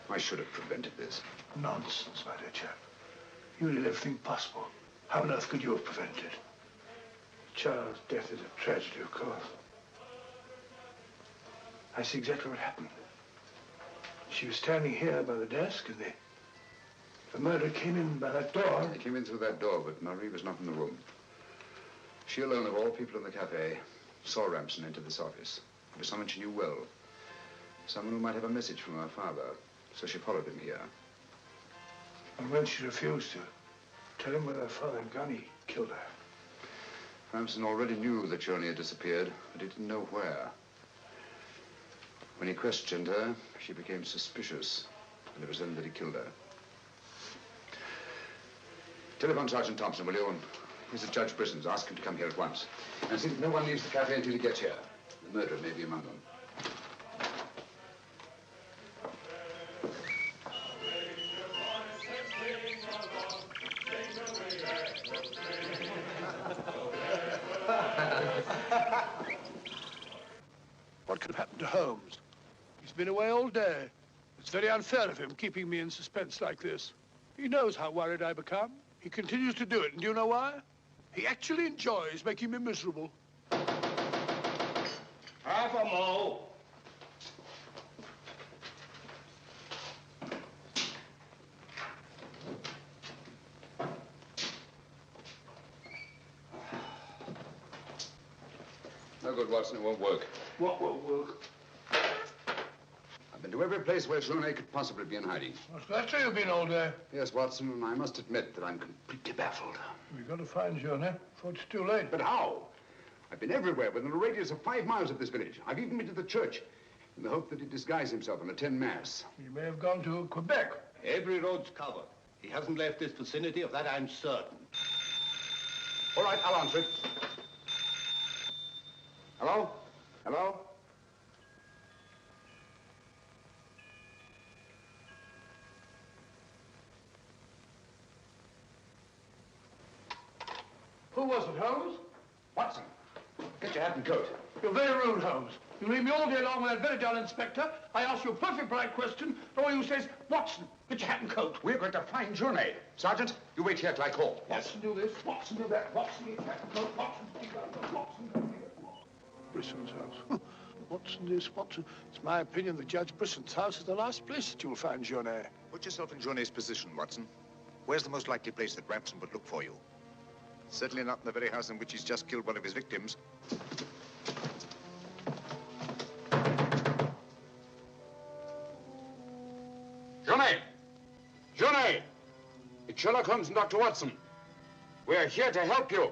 I should have prevented this. Nonsense, my dear chap. You did everything possible. How on earth could you have prevented it? The child's death is a tragedy, of course. I see exactly what happened. She was standing here by the desk, and the murderer came in by that door. He came in through that door, but Marie was not in the room. She alone, of all people in the cafe, saw Ramson enter this office. It was someone she knew well. Someone who might have a message from her father. So she followed him here. And when she refused to tell him where her father had gone, he killed her. Ramson already knew that Johnny had disappeared, but he didn't know where. When he questioned her, she became suspicious, and it was then that he killed her. Telephone Sergeant Thompson, will you? He's at Judge Brisson's. Ask him to come here at once. And see that no one leaves the cafe until he gets here. The murderer may be among them. What could have happened to Holmes? He's been away all day. It's very unfair of him keeping me in suspense like this. He knows how worried I become. He continues to do it, and do you know why? He actually enjoys making me miserable. Half a mo. No good, Watson. It won't work. What won't work? I've been to every place where Journey could possibly be in hiding. That's where you've been all day. Yes, Watson, and I must admit that I'm completely baffled. We've got to find Journey before it's too late. But how? I've been everywhere within a radius of 5 miles of this village. I've even been to the church in the hope that he'd disguise himself and attend Mass. He may have gone to Quebec. Every road's covered. He hasn't left this vicinity, of that I'm certain. All right, I'll answer it. Hello? Hello? Who was it, Holmes? Watson, get your hat and coat. You're very rude, Holmes. You leave me all day long with that very dull inspector. I ask you a perfect polite question, and all you say is, Watson, get your hat and coat. We're going to find Journey. Sergeant, you wait here till I call. Watson, do this. Watson, do that. Watson, get your hat and coat. Watson, do that. Watson, do that. Brisson's house. Watson, this, Watson. It's my opinion that Judge Brisson's house is the last place that you'll find Journey. Put yourself in Journey's position, Watson. Where's the most likely place that Ramson would look for you? Certainly not in the very house in which he's just killed one of his victims. Journey! Journey! It's Sherlock Holmes and Dr. Watson. We're here to help you. I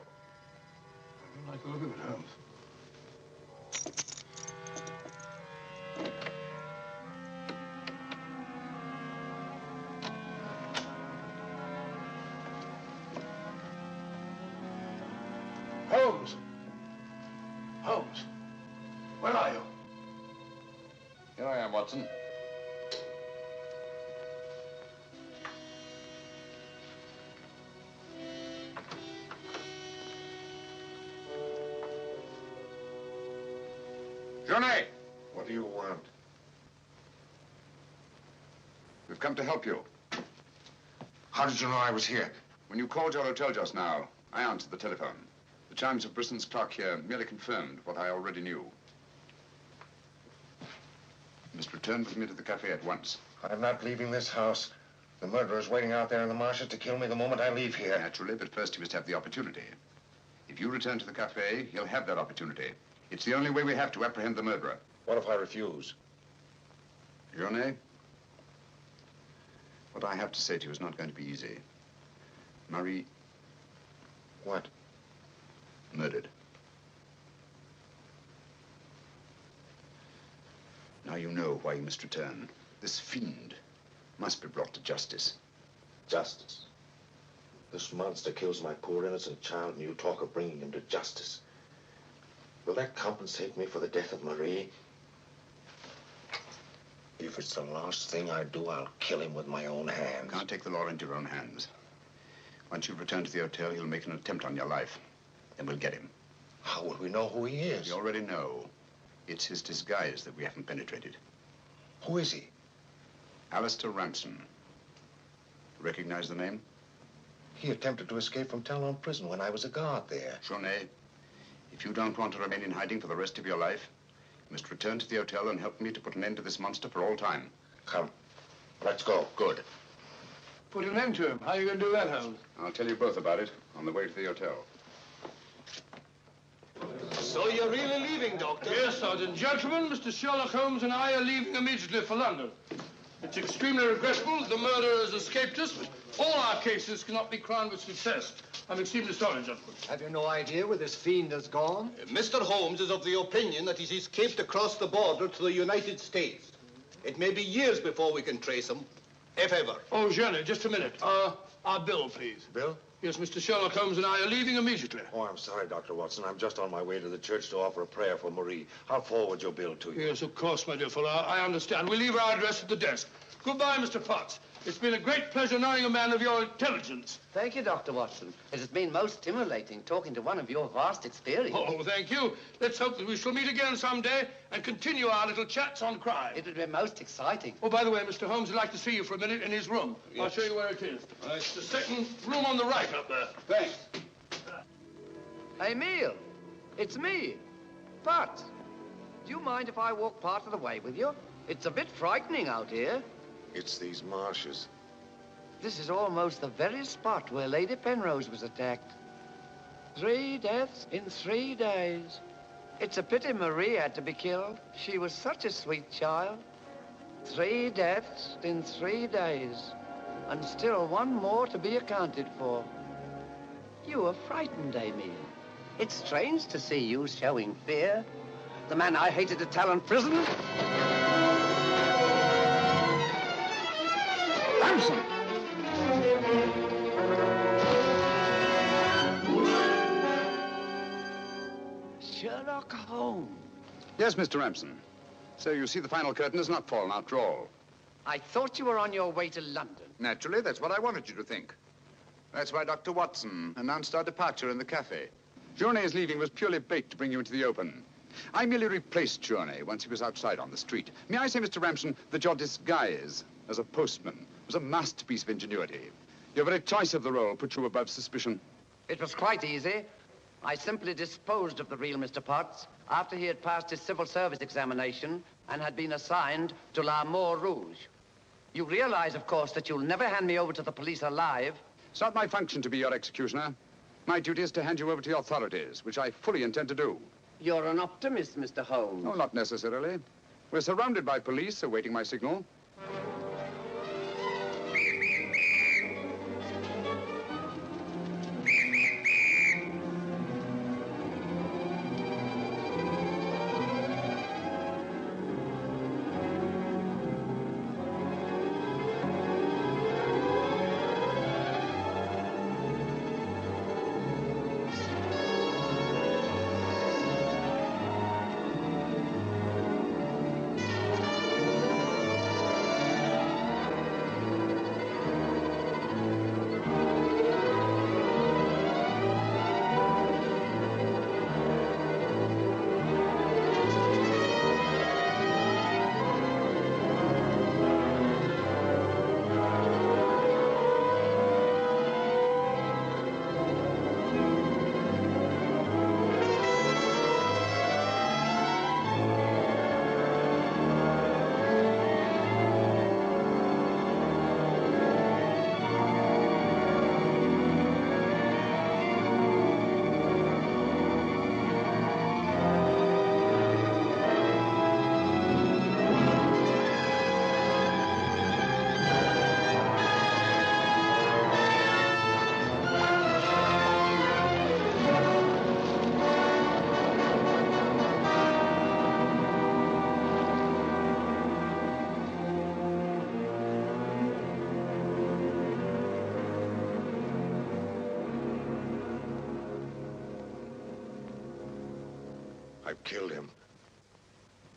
don't like the look of it, Holmes. Holmes! Holmes! Where are you? Here I am, Watson. Journey! What do you want? We've come to help you. How did you know I was here? When you called your hotel just now, I answered the telephone. The chimes of Brisson's clock here merely confirmed what I already knew. You must return with me to the cafe at once. I'm not leaving this house. The murderer's waiting out there in the marshes to kill me the moment I leave here. Naturally, but first he must have the opportunity. If you return to the cafe, he'll have that opportunity. It's the only way we have to apprehend the murderer. What if I refuse? Journey, what I have to say to you is not going to be easy. Marie... What? Murdered. Now you know why you must return. This fiend must be brought to justice. Justice? This monster kills my poor innocent child, and you talk of bringing him to justice. Will that compensate me for the death of Marie? If it's the last thing I do, I'll kill him with my own hands. You can't take the law into your own hands. Once you've returned to the hotel, he'll make an attempt on your life. Then we'll get him. How will we know who he is? We already know. It's his disguise that we haven't penetrated. Who is he? Alistair Ramson. Recognize the name? He attempted to escape from Talon prison when I was a guard there. Journey, if you don't want to remain in hiding for the rest of your life, you must return to the hotel and help me to put an end to this monster for all time. Come. Let's go. Good. Put an end to him. How are you going to do that, Holmes? I'll tell you both about it on the way to the hotel. So you're really leaving, Doctor? Yes, Sergeant. Gentlemen, Mr. Sherlock Holmes and I are leaving immediately for London. It's extremely regrettable the murderer has escaped us, but all our cases cannot be crowned with success. I'm extremely sorry, gentlemen. Have you no idea where this fiend has gone? Mr. Holmes is of the opinion that he's escaped across the border to the United States. It may be years before we can trace him, if ever. Oh, Jenny, just a minute. Our bill, please. Bill? Yes, Mr. Sherlock Holmes and I are leaving immediately. Oh, I'm sorry, Dr. Watson. I'm just on my way to the church to offer a prayer for Marie. I'll forward your bill to you. Yes, of course, my dear fellow. I understand. We'll leave our address at the desk. Goodbye, Mr. Potts. It's been a great pleasure knowing a man of your intelligence. Thank you, Dr. Watson. It has been most stimulating talking to one of your vast experience. Oh, thank you. Let's hope that we shall meet again someday and continue our little chats on crime. It would be most exciting. Oh, by the way, Mr. Holmes would like to see you for a minute in his room. Yes. I'll show you where it is. Right. It's the second room on the right up there. Thanks. Emile, it's me. But, do you mind if I walk part of the way with you? It's a bit frightening out here. It's these marshes. This is almost the very spot where Lady Penrose was attacked. 3 deaths in 3 days. It's a pity Marie had to be killed. She was such a sweet child. 3 deaths in 3 days. And still one more to be accounted for. You were frightened, Emile. It's strange to see you showing fear. The man I hated at Talon prison. Ramson! Sherlock Holmes. Yes, Mr. Ramson. So you see the final curtain has not fallen after all. I thought you were on your way to London. Naturally, that's what I wanted you to think. That's why Dr. Watson announced our departure in the cafe. Journey's leaving was purely bait to bring you into the open. I merely replaced Journey once he was outside on the street. May I say, Mr. Ramson, that your disguise as a postman was a masterpiece of ingenuity. Your very choice of the role put you above suspicion. It was quite easy. I simply disposed of the real Mr. Potts after he had passed his civil service examination and had been assigned to L'Amour Rouge. You realize, of course, that you'll never hand me over to the police alive. It's not my function to be your executioner. My duty is to hand you over to the authorities, which I fully intend to do. You're an optimist, Mr. Holmes. No, not necessarily. We're surrounded by police awaiting my signal. I've killed him.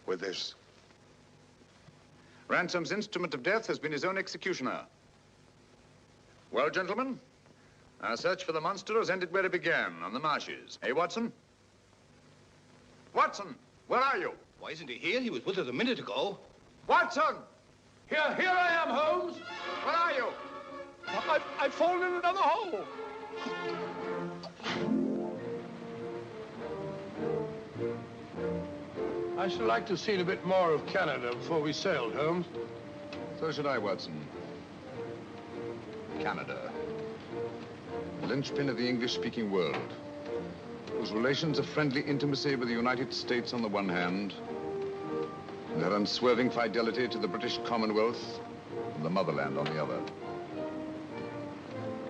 With this. Ransom's instrument of death has been his own executioner. Well, gentlemen, our search for the monster has ended where it began, on the marshes. Hey, Watson? Watson, where are you? Why isn't he here? He was with us a minute ago. Watson! Here I am, Holmes. Where are you? I've fallen in another hole. I should like to have seen a bit more of Canada before we sailed, Holmes. So should I, Watson. Canada. The linchpin of the English-speaking world, whose relations of friendly intimacy with the United States on the one hand, and their unswerving fidelity to the British Commonwealth and the motherland on the other.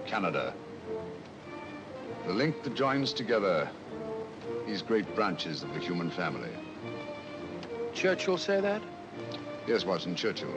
Canada. The link that joins together these great branches of the human family. Churchill say that? Yes, Watson, Churchill.